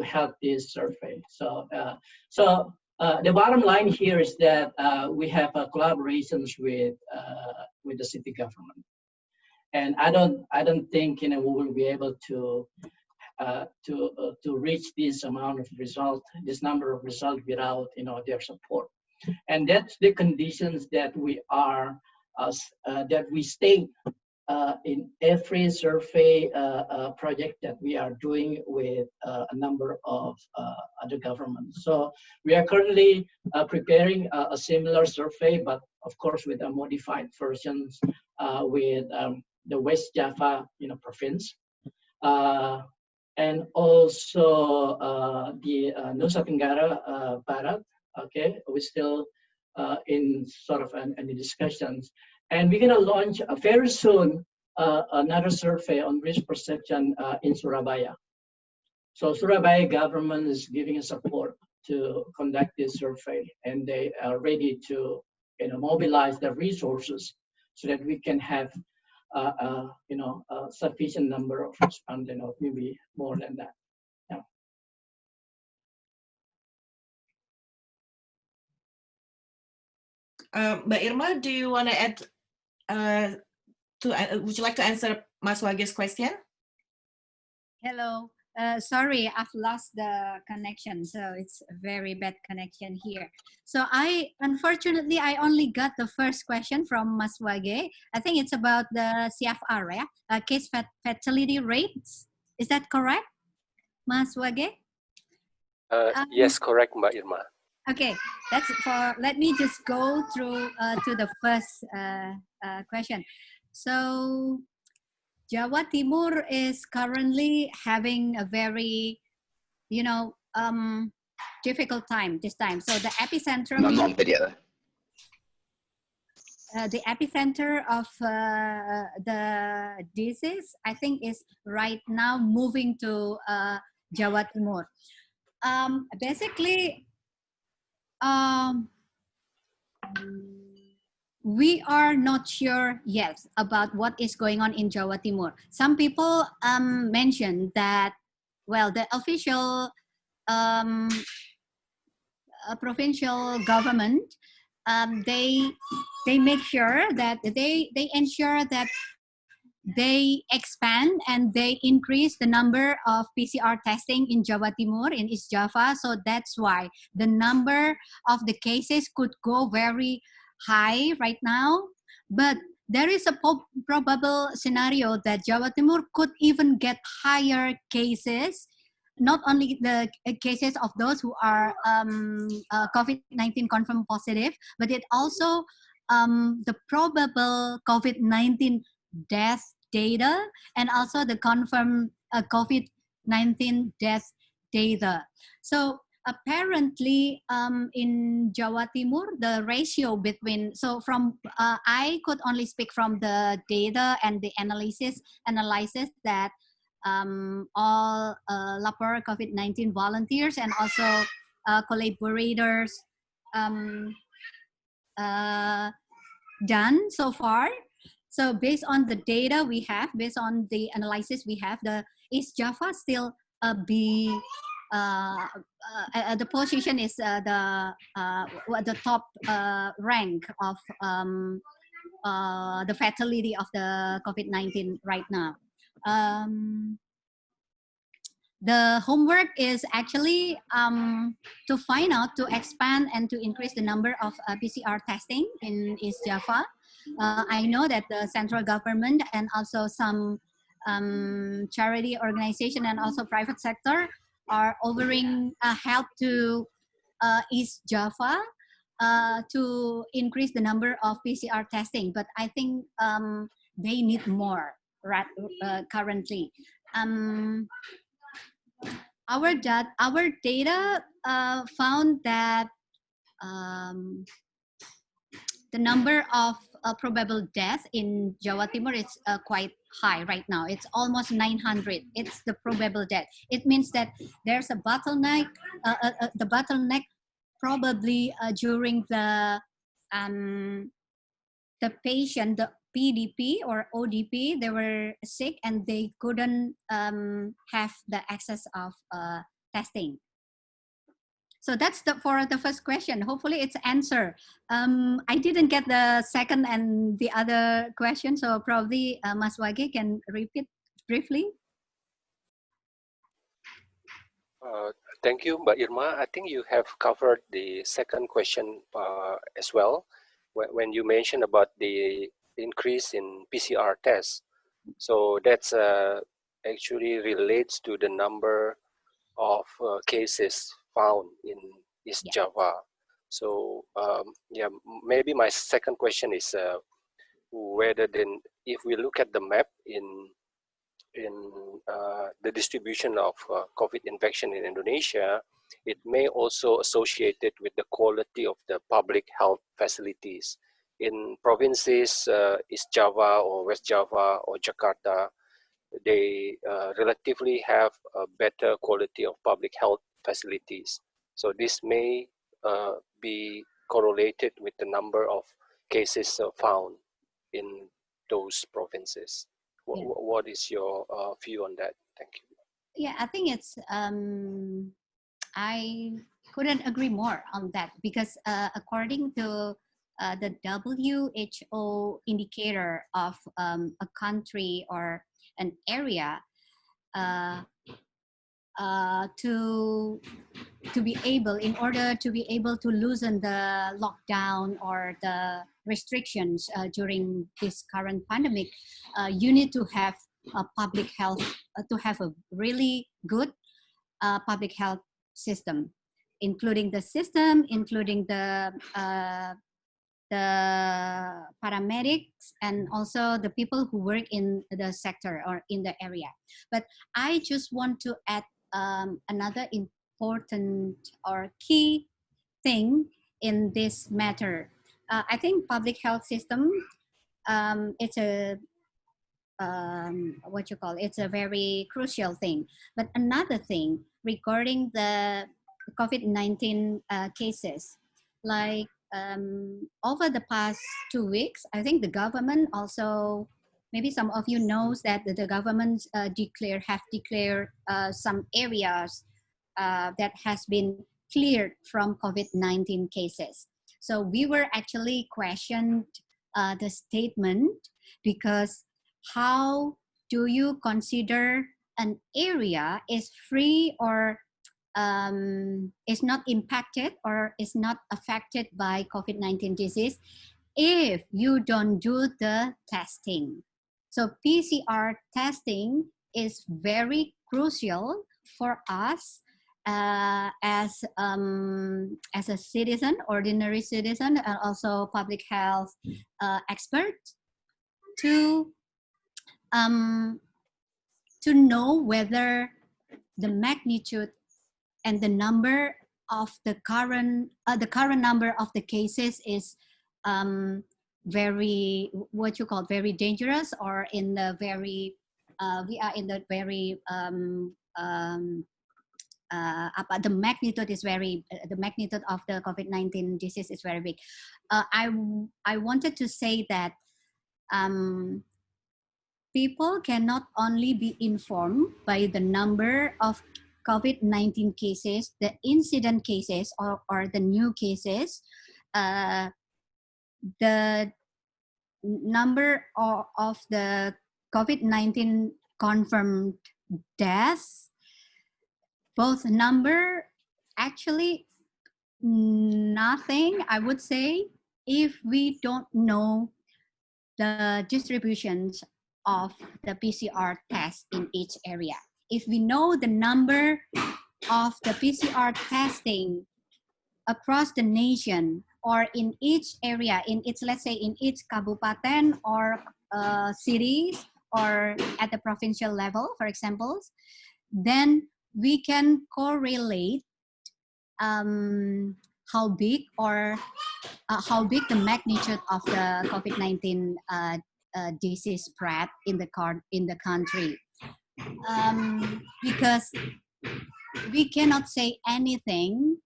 help this survey. So the bottom line here is that we have collaborations with the city government, And I don't think we will be able to reach this amount of result, this number of results without their support. And that's the conditions that we are that we state in every survey project that we are doing with a number of other governments. So we are currently preparing a similar survey, but of course with a modified versions with the West Java province. And also the Nusa Tenggara Barat. Okay, we're still in sort of any discussions, and we're gonna launch very soon another survey on risk perception in Surabaya. So Surabaya government is giving us support to conduct this survey, and they are ready to mobilize the resources so that we can have a sufficient number of respondents, or maybe more than that. Yeah. Mbak Irma, do you want to add? Would you like to answer Mas Wage's question? Hello. Sorry, I've lost the connection, so it's a very bad connection here. So unfortunately, I only got the first question from Mas Wage. I think it's about the CFR, yeah? Case fatality rates. Is that correct, Mas Wage? Yes, correct, Mbak Irma. Okay, let me just go through to the first question. So Jawa Timur is currently having a very, difficult time this time. So the epicenter of the disease, I think, is right now moving to Jawa Timur. Basically, we are not sure yet about what is going on in Jawa Timur. Some people mentioned that, well, the official provincial government, they make sure that they ensure that they expand and they increase the number of PCR testing in Jawa Timur, in East Java. So that's why the number of the cases could go very high right now. But there is a probable scenario that Jawa Timur could even get higher cases, not only the cases of those who are COVID-19 confirmed positive, but it also the probable COVID-19 death data and also the confirmed COVID-19 death data. So apparently in Jawa Timur, the ratio between, so from, I could only speak from the data and the analysis that all lapor COVID-19 volunteers and also collaborators done so far. So based on the data we have, based on the analysis we have, the East Java still the position is the top rank of the fatality of the COVID-19 right now. The homework is actually to find out, to expand and to increase the number of PCR testing in East Java. I know that the central government and also some charity organization and also private sector are offering help to East Java to increase the number of PCR testing. But I think they need more currently. Our data found that the number of probable death in Jawa Timur is quite high right now. It's almost 900. It's the probable death. It means that there's a bottleneck. The bottleneck probably during the patient, the PDP or ODP, they were sick and they couldn't have the access of testing. So that's for the first question. Hopefully it's answer. I didn't get the second and the other question, so probably Mas Wage can repeat briefly. Thank you, Mbak Irma. I think you have covered the second question as well, when you mentioned about the increase in PCR tests. So that's actually relates to the number of cases found in East Java. So yeah, maybe my second question is whether then, if we look at the map in the distribution of COVID infection in Indonesia, it may also associated with the quality of the public health facilities. In provinces, East Java or West Java or Jakarta, they relatively have a better quality of public health facilities. So this may be correlated with the number of cases found in those provinces. What is your view on that? Thank you. Yeah, I think it's, I couldn't agree more on that, because according to the WHO indicator of a country or an area, to be able, in order to be able to loosen the lockdown or the restrictions during this current pandemic, you need to have a public health, to have a really good public health system, including the system, including the paramedics, and also the people who work in the sector or in the area. But I just want to add another important or key thing in this matter. I think public health system, it's a it's a very crucial thing. But another thing regarding the COVID-19 cases, like over the past 2 weeks, I think the government also, maybe some of you knows that the government have declared some areas that has been cleared from COVID-19 cases. So we were actually questioned the statement, because how do you consider an area is free or is not impacted or is not affected by COVID-19 disease if you don't do the testing? So PCR testing is very crucial for us as a citizen, ordinary citizen, and also public health expert, to know whether the magnitude and the number of the current number of the cases is very, very dangerous, or in the very we are in the very the magnitude is very, the magnitude of the COVID-19 disease is very big. I wanted to say that people cannot only be informed by the number of COVID-19 cases, the incident cases, or the new cases, the number of the COVID-19 confirmed deaths, both number actually nothing, I would say, if we don't know the distributions of the PCR test in each area. If we know the number of the PCR testing across the nation, or in each area, in each, let's say in each kabupaten or cities, or at the provincial level, for example, then we can correlate how big the magnitude of the COVID-19 disease spread in the country. Because we cannot say anything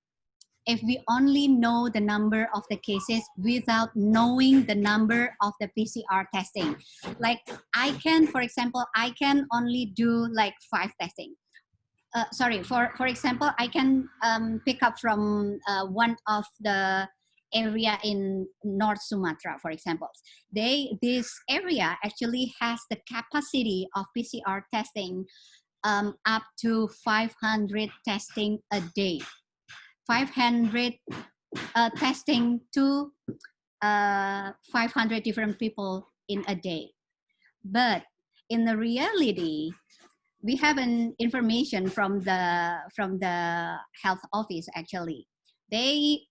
if we only know the number of the cases without knowing the number of the PCR testing. Like I can, for example, I can only do like 5 testing. sorry, for example, I can pick up from one of the area in North Sumatra, for example. This area actually has the capacity of PCR testing up to 500 testing a day. 500 testing to 500 different people in a day. But in the reality, we have an information from the health office. Actually, they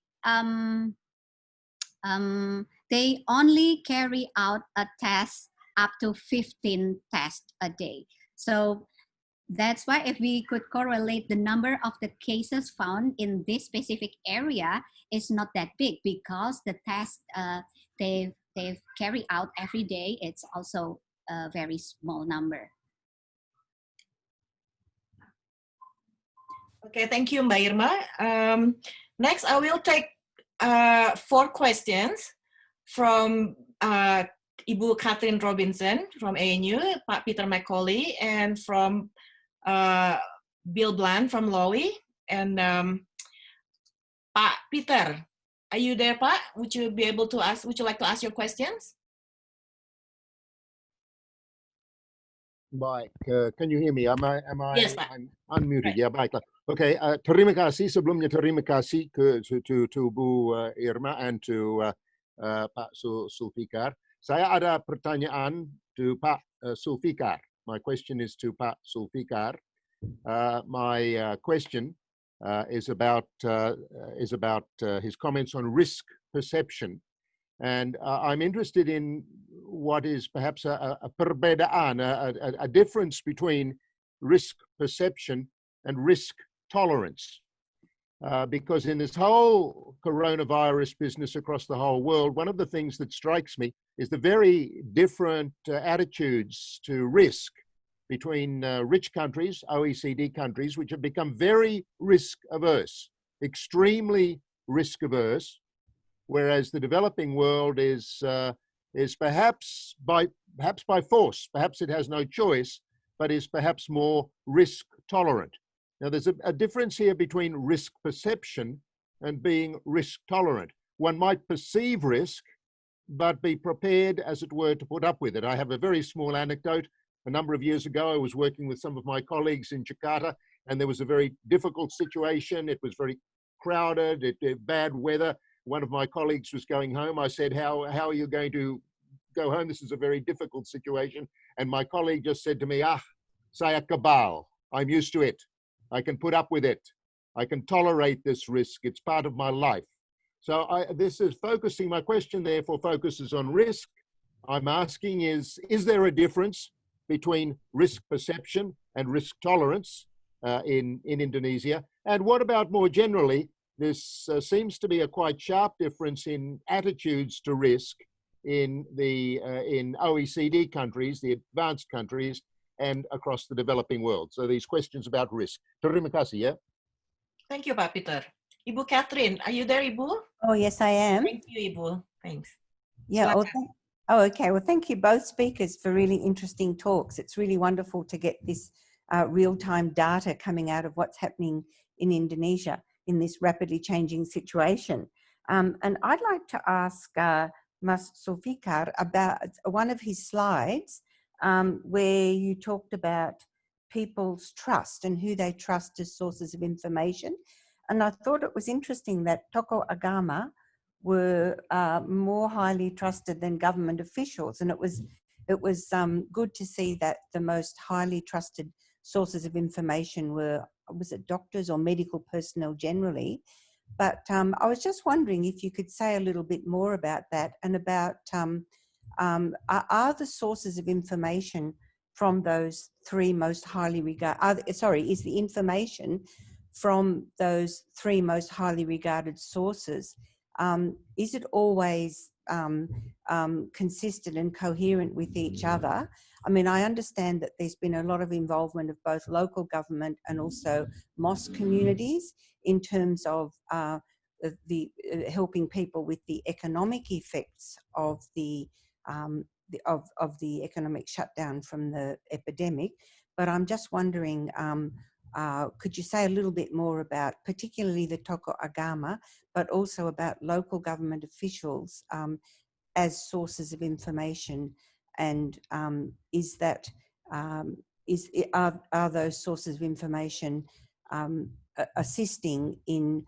only carry out a test up to 15 tests a day. So that's why if we could correlate the number of the cases found in this specific area is not that big, because the test they've carried out every day, it's also a very small number. Okay, thank you, Mbak Irma. Next, I will take 4 questions from Ibu Katherine Robinson from ANU, Pak Peter Macaulay, and from Bill Bland from Lowy. And Pak Peter, are you there, Pak? Would you be able to ask? Would you like to ask your questions? Baik, can you hear me? Am I Yes, Pak. I'm unmuted? Right. Ya, baiklah. Okay, terima kasih sebelumnya, terima kasih to Bu Irma and to Pak Sulfikar. Saya ada pertanyaan to Pak Sulfikar. My question is to Pak Sulfikar. My question is about his comments on risk perception. And I'm interested in what is perhaps a perbedaan, a difference between risk perception and risk tolerance. Because in this whole coronavirus business across the whole world, one of the things that strikes me is the very different attitudes to risk between rich countries, OECD countries, which have become very risk averse, extremely risk averse, whereas the developing world is perhaps by force, perhaps it has no choice, but is perhaps more risk tolerant. Now, there's a difference here between risk perception and being risk tolerant. One might perceive risk, but be prepared, as it were, to put up with it. I have a very small anecdote. A number of years ago, I was working with some of my colleagues in Jakarta, and there was a very difficult situation. It was very crowded, bad weather. One of my colleagues was going home. I said, how are you going to go home? This is a very difficult situation. And my colleague just said to me, saya kebal. I'm used to it. I can put up with it. I can tolerate this risk. It's part of my life. So this is focusing, my question therefore focuses on risk. I'm asking is there a difference between risk perception and risk tolerance in Indonesia? And what about more generally, this seems to be a quite sharp difference in attitudes to risk in OECD countries, the advanced countries, and across the developing world. So these questions about risk. Terima kasih, ya. Thank you, Pak Peter. Ibu Katherine, are you there, Ibu? Oh, yes, I am. Thank you, Ibu. Thanks. Yeah. Okay. Well, thank you both speakers for really interesting talks. It's really wonderful to get this real-time data coming out of what's happening in Indonesia in this rapidly changing situation. And I'd like to ask Mas Sulfikar about one of his slides where you talked about people's trust and who they trust as sources of information. And I thought it was interesting that tokoh agama were more highly trusted than government officials. And it was good to see that the most highly trusted sources of information were, was it doctors or medical personnel generally? But I was just wondering if you could say a little bit more about that and about are the sources of information from those three most highly regarded, is the information from those three most highly regarded sources, is it always consistent and coherent with each other? I mean, I understand that there's been a lot of involvement of both local government and also mosque communities in terms of helping people with the economic effects of the economic shutdown from the epidemic. But I'm just wondering Could you say a little bit more about particularly the tokoh agama, but also about local government officials as sources of information, and are those sources of information assisting in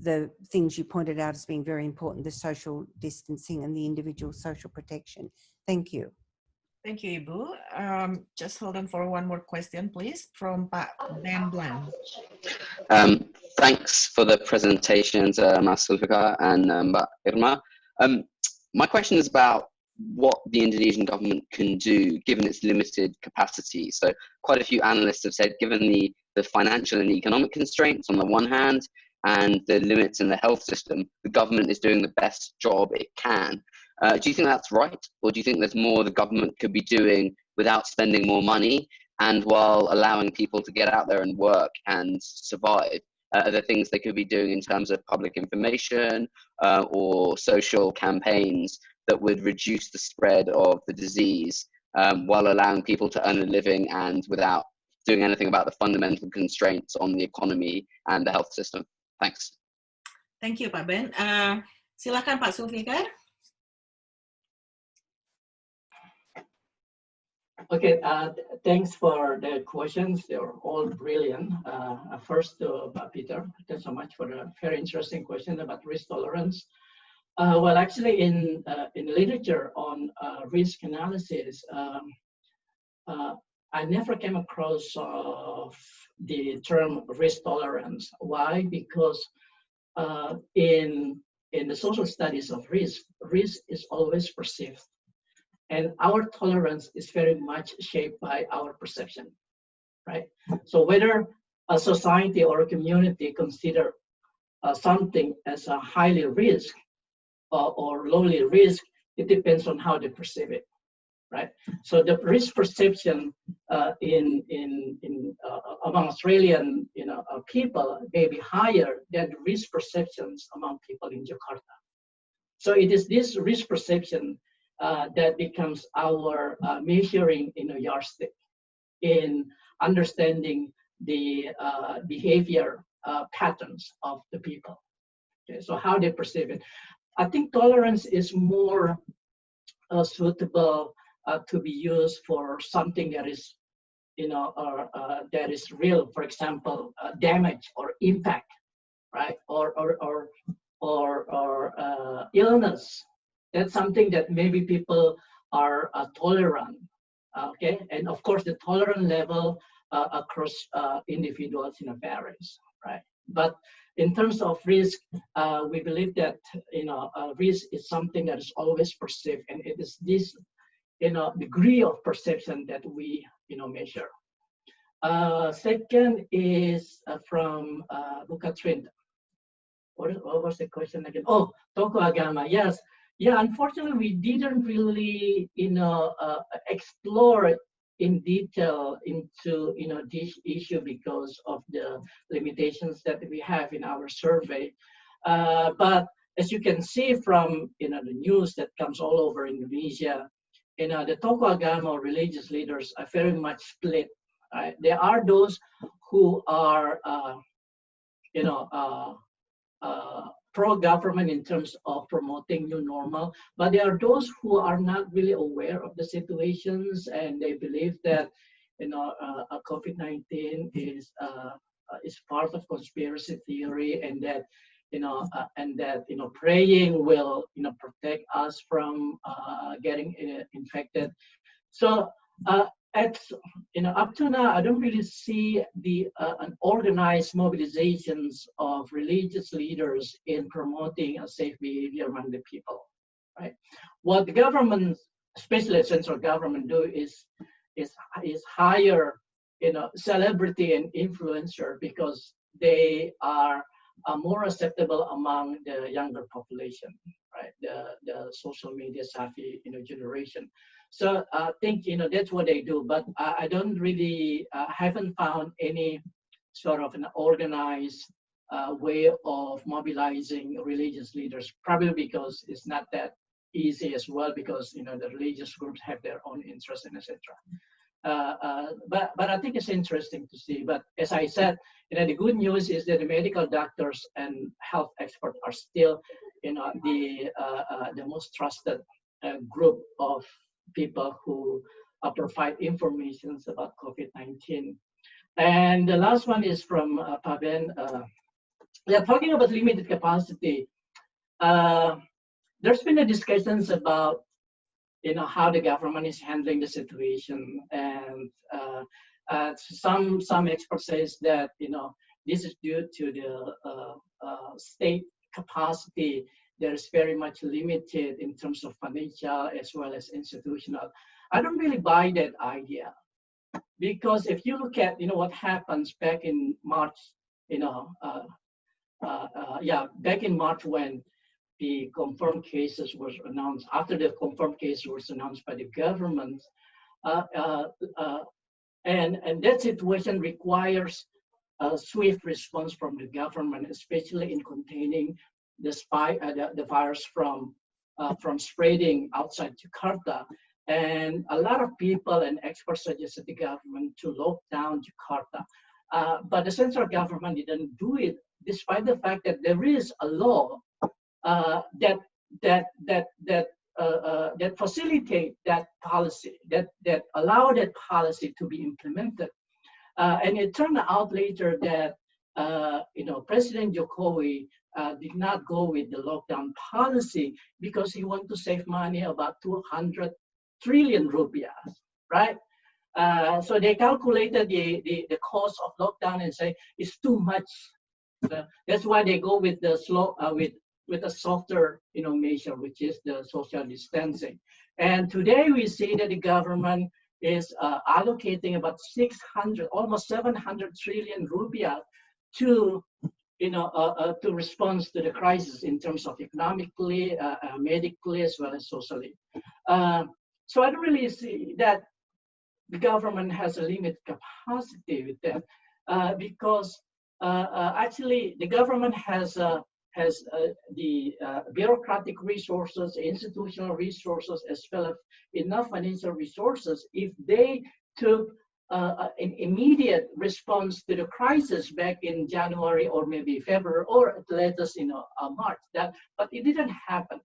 the things you pointed out as being very important, the social distancing and the individual social protection? Thank you. Thank you, Ibu. Just hold on for one more question, please, from Pak Ben Blan. Thanks for the presentations, Mas Sulfikar and Mbak Irma. My question is about what the Indonesian government can do given its limited capacity. So quite a few analysts have said, given the financial and economic constraints on the one hand and the limits in the health system, the government is doing the best job it can. Do you think that's right? Or do you think there's more the government could be doing without spending more money and while allowing people to get out there and work and survive? Are there things they could be doing in terms of public information or social campaigns that would reduce the spread of the disease while allowing people to earn a living and without doing anything about the fundamental constraints on the economy and the health system? Thanks. Thank you, Pak Ben. Silakan Pak Sulfikar. Okay, thanks for the questions. They were all brilliant. First to Peter, thanks so much for the very interesting question about risk tolerance. Well, actually, in literature on risk analysis, I never came across the term risk tolerance. Why? Because in the social studies of risk is always perceived. And our tolerance is very much shaped by our perception, right? So whether a society or a community consider something as a highly risk or lowly risk, it depends on how they perceive it, right? So the risk perception among Australian people may be higher than the risk perceptions among people in Jakarta. So it is this risk perception that becomes our measuring yardstick in understanding the behavior patterns of the people. Okay, so how they perceive it. I think tolerance is more suitable to be used for something that is, that is real. For example, damage or impact, right? Or illness. That's something that maybe people are tolerant, okay? And of course, the tolerant level across individuals varies, right? But in terms of risk, we believe that risk is something that is always perceived, and it is this degree of perception that we measure. Second is from Katherine. What was the question again? Oh, tokoh agama. Yes. Yeah, unfortunately, we didn't really, explore in detail into, this issue because of the limitations that we have in our survey. But as you can see from, the news that comes all over Indonesia, the tokoh agama or religious leaders are very much split. Right? There are those who are, pro-government in terms of promoting new normal, but there are those who are not really aware of the situations, and they believe that COVID-19 is part of conspiracy theory, and that praying will protect us from getting infected. So up to now, I don't really see an organized mobilizations of religious leaders in promoting a safe behavior among the people, right? What the government, especially the central government, do is hire celebrity and influencer because they are more acceptable among the younger population, right? The social media savvy generation. So I think that's what they do, but I don't really haven't found any sort of an organized way of mobilizing religious leaders. Probably because it's not that easy as well, because the religious groups have their own interests and etc. But I think it's interesting to see. But as I said, the good news is that the medical doctors and health experts are still, the most trusted group of people who provide information about COVID-19. And the last one is from Paben. Yeah, talking about limited capacity. There's been a discussions about how the government is handling the situation, and some experts says that this is due to the state capacity that is very much limited in terms of financial as well as institutional. I don't really buy that idea, because if you look at what happens back in March, back in March when the confirmed cases was announced, after the confirmed case was announced by the government, and that situation requires a swift response from the government, especially in containing the virus from spreading outside Jakarta. And a lot of people and experts suggested the government to lock down Jakarta, but the central government didn't do it, despite the fact that there is a law that facilitate that policy, that allow that policy to be implemented. And it turned out later that President Jokowi did not go with the lockdown policy because he wanted to save money, about 200 trillion rupiah, right? So they calculated the cost of lockdown and say it's too much. That's why they go with the with a softer measure, which is the social distancing. And today we see that the government is allocating about 600, almost 700 trillion rupiah to to respond to the crisis in terms of economically, medically, as well as socially. So I don't really see that the government has a limited capacity with that, because actually the government has the bureaucratic resources, institutional resources, as well as enough financial resources. If they took an immediate response to the crisis back in January or maybe February or at latest March, but it didn't happen.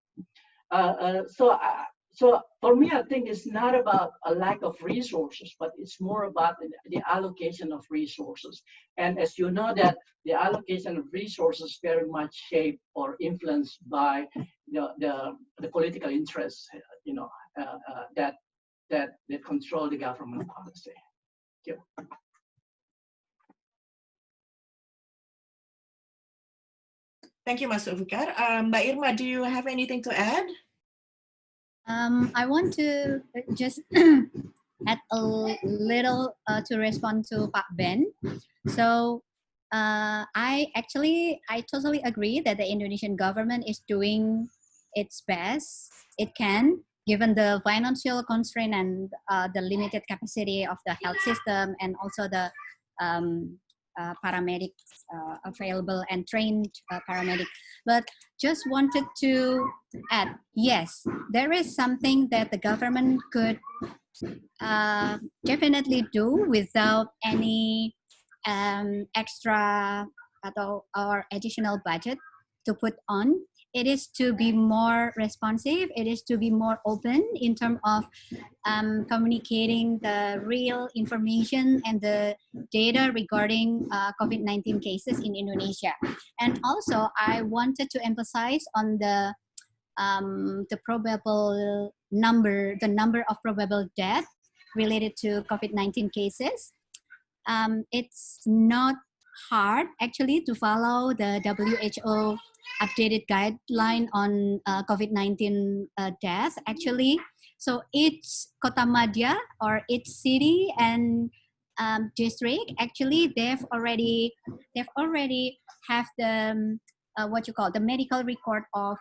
So for me, I think it's not about a lack of resources, but it's more about the allocation of resources. And as you know, that the allocation of resources very much shaped or influenced by the political interests, that control the government policy. Thank you. Thank you, Mas Sulfikar. Mbak Irma, do you have anything to add? I want to just add a little to respond to Pak Ben. So I totally agree that the Indonesian government is doing its best it can, given the financial constraint and the limited capacity of the health system, and also the paramedics available and trained paramedics. But just wanted to add, yes, there is something that the government could definitely do without any extra or additional budget to put on. It is to be more responsive. It is to be more open in terms of communicating the real information and the data regarding COVID-19 cases in Indonesia. And also, I wanted to emphasize on the probable number, the number of probable deaths related to COVID-19 cases. It's not hard actually to follow the WHO updated guideline on COVID-19 death actually. So each kota madya or each city and district actually they've already have the what you call the medical record of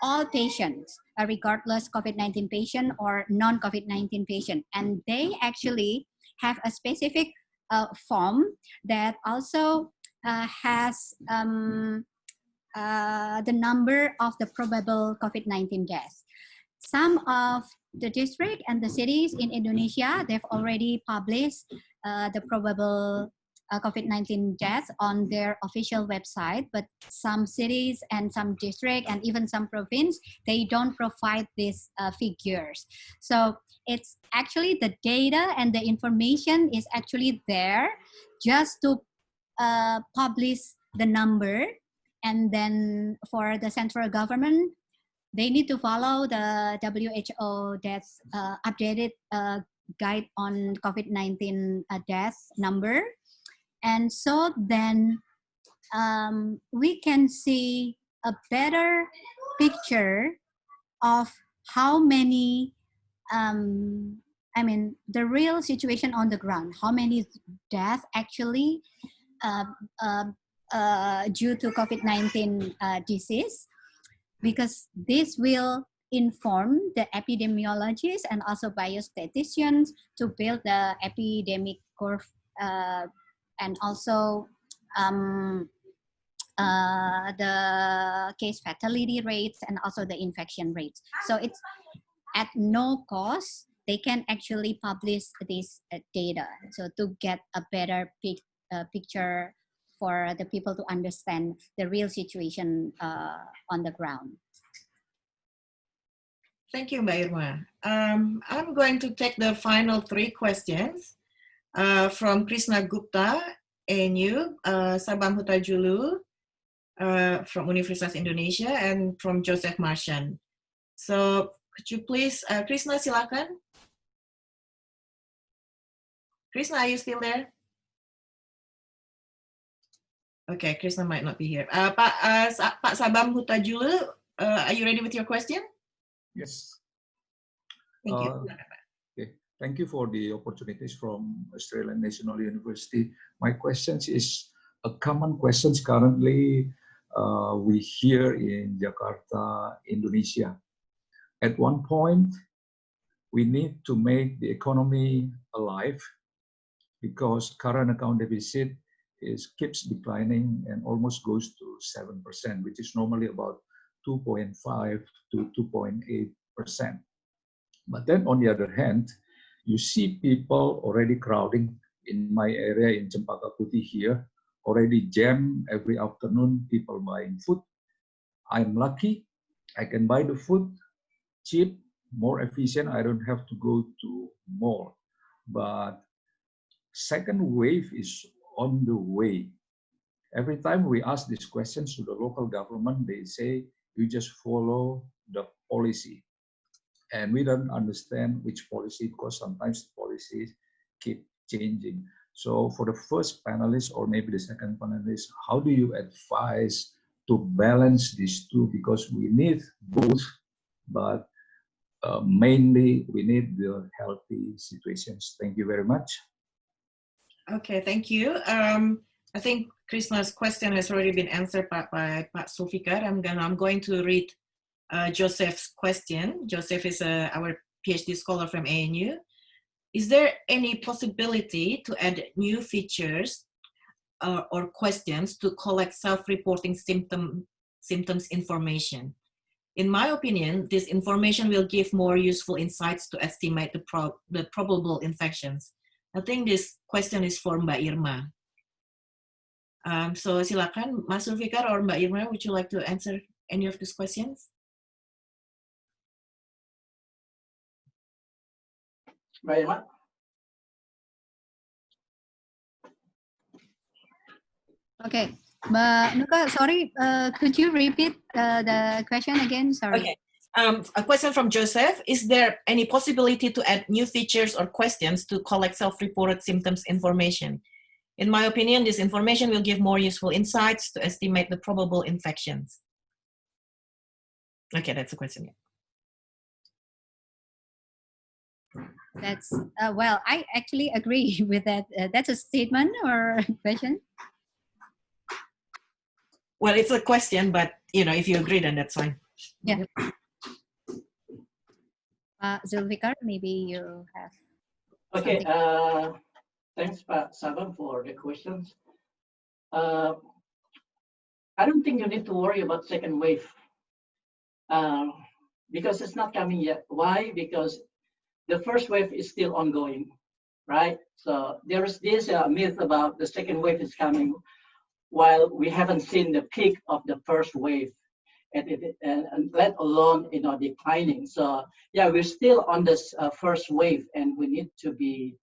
all patients, regardless COVID-19 patient or non-COVID-19 patient, and they actually have a specific form that also has the number of the probable COVID-19 deaths. some of the district and the cities in Indonesia, they've already published the probable COVID-19 deaths on their official website, but some cities and some district and even some province, they don't provide these figures. So it's actually the data and the information is actually there just to publish the number. And then for the central government, they need to follow the WHO death updated guide on COVID-19 death number. And so then we can see a better picture of how many, the real situation on the ground, how many deaths actually due to COVID-19 disease, because this will inform the epidemiologists and also biostatisticians to build the epidemic curve and also the case fatality rates and also the infection rates. So it's at no cost, they can actually publish this data. So to get a better picture for the people to understand the real situation on the ground. Thank you, Mbak Irma. I'm going to take the final 3 questions from Krishna Gupta, ANU, Sabam Hutajulu from Universitas Indonesia, and from Joseph Martian. So could you please, Krishna, silakan. Krishna, are you still there? Okay, Krishna might not be here. Pak Sabam Hutajulu, are you ready with your question? Yes. Thank you. Okay. Thank you for the opportunities from Australian National University. My question is a common question currently we hear in Jakarta, Indonesia. At one point, we need to make the economy alive because current account deficit keeps declining and almost goes to 7%, which is normally about 2.5 to 2.8%. But then on the other hand, you see people already crowding in my area in Cempaka Putih here, already jam every afternoon, people buying food. I'm lucky, I can buy the food cheap, more efficient, I don't have to go to mall. But second wave is on the way. Every time we ask these questions to the local government, they say, you just follow the policy. And we don't understand which policy because sometimes policies keep changing. So for the first panelist or maybe the second panelist, how do you advise to balance these two? Because we need both, but mainly we need the healthy situations. Thank you very much. Okay, thank you. I think Krishna's question has already been answered by Pak Sulfikar. I'm going to read Joseph's question. Joseph is our PhD scholar from ANU. Is there any possibility to add new features or questions to collect self-reporting symptoms information? In my opinion, this information will give more useful insights to estimate the probable infections. I think this question is for Mbak Irma. So silakan, Mas Sulfikar or Mbak Irma, would you like to answer any of these questions? Mbak Irma? Okay, Mbak Nuka, sorry, could you repeat the question again? Sorry. Okay. A question from Joseph. Is there any possibility to add new features or questions to collect self-reported symptoms information? In my opinion, this information will give more useful insights to estimate the probable infections. Okay, that's the question. That's, well, I actually agree with that. That's a statement or a question? Well, it's a question, but if you agree, then that's fine. Yeah. Sulfikar, maybe you have. Okay, thanks, Pak Sabam, for the questions. I don't think you need to worry about second wave. because it's not coming yet. Why? Because the first wave is still ongoing, right? So there's this myth about the second wave is coming, while we haven't seen the peak of the first wave, and let alone declining. So yeah, we're still on this first wave, and we need to be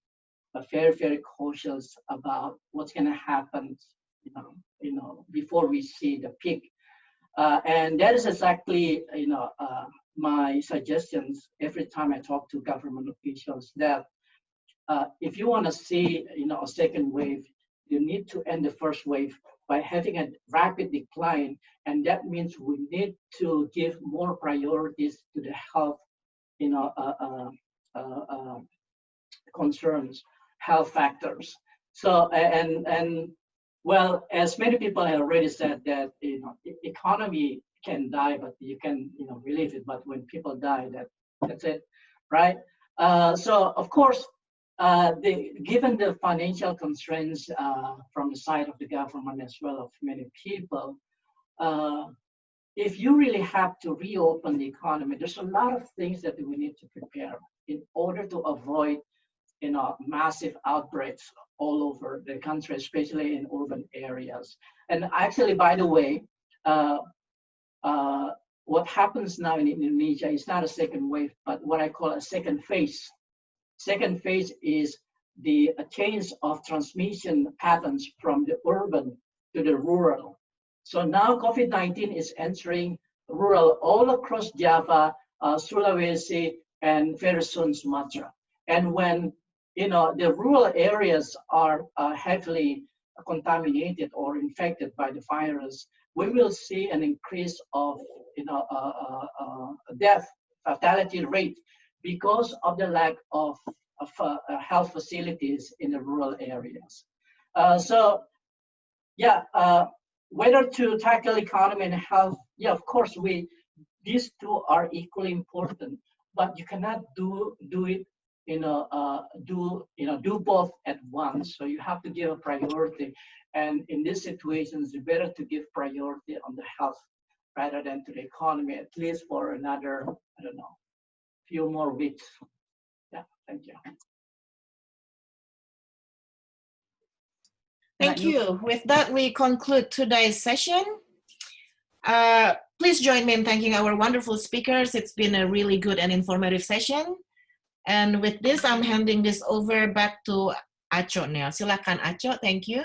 very, very cautious about what's going to happen, before we see the peak. And that is exactly, my suggestions every time I talk to government officials, that if you want to see, a second wave, you need to end the first wave by having a rapid decline, and that means we need to give more priorities to the health, concerns, health factors. So and well, as many people have already said, that economy can die, but you can relieve it. But when people die, that's it, right? So of course, given the financial constraints from the side of the government as well of many people, if you really have to reopen the economy, there's a lot of things that we need to prepare in order to avoid massive outbreaks all over the country, especially in urban areas. And actually, by the way, what happens now in Indonesia is not a second wave, but what I call a second phase. Second phase is the change of transmission patterns from the urban to the rural. So now COVID-19 is entering rural all across Java, Sulawesi, and very soon Sumatra. And when the rural areas are heavily contaminated or infected by the virus, we will see an increase of death fatality rate because of the lack of health facilities in the rural areas. So yeah, whether to tackle economy and health, yeah, of course, these two are equally important, but you cannot do it do both at once. So you have to give a priority, and in these situations, it's better to give priority on the health rather than to the economy, at least for another, I don't know, few more weeks. Yeah, thank you. Thank you. With that, we conclude today's session. Please join me in thanking our wonderful speakers. It's been a really good and informative session. And with this, I'm handing this over back to Aco now. Silakan Aco, thank you.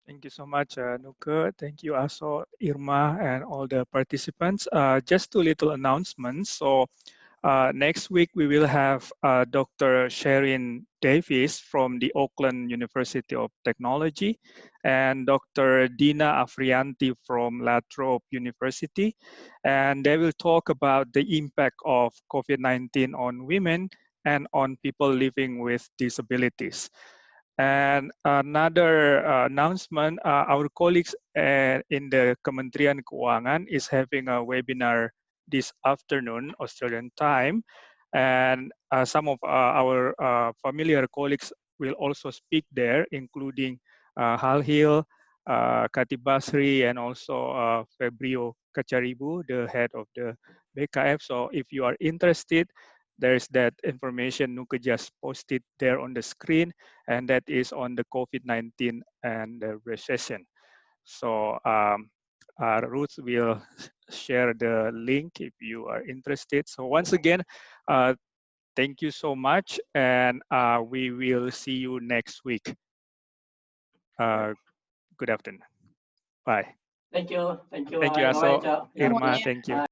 Thank you so much, Nuke. Thank you, Aso, Irma, and all the participants. Just two little announcements. So next week, we will have Dr. Sharon Davis from the Auckland University of Technology and Dr. Dina from Latrobe University. And they will talk about the impact of COVID-19 on women and on people living with disabilities. And another announcement, our colleagues in the Kementerian Keuangan is having a webinar this afternoon, Australian time. And some of our familiar colleagues will also speak there, including Hal Hill, Kati Basri, and also Fabrio Kacaribu, the head of the BKF. So if you are interested, there's that information Nuke just posted there on the screen, and that is on the COVID-19 and the recession. So Ruth will share the link if you are interested. So once again, thank you so much, and we will see you next week. Good afternoon. Bye. Thank you. Thank you. Thank you, Aso. Irma, thank you.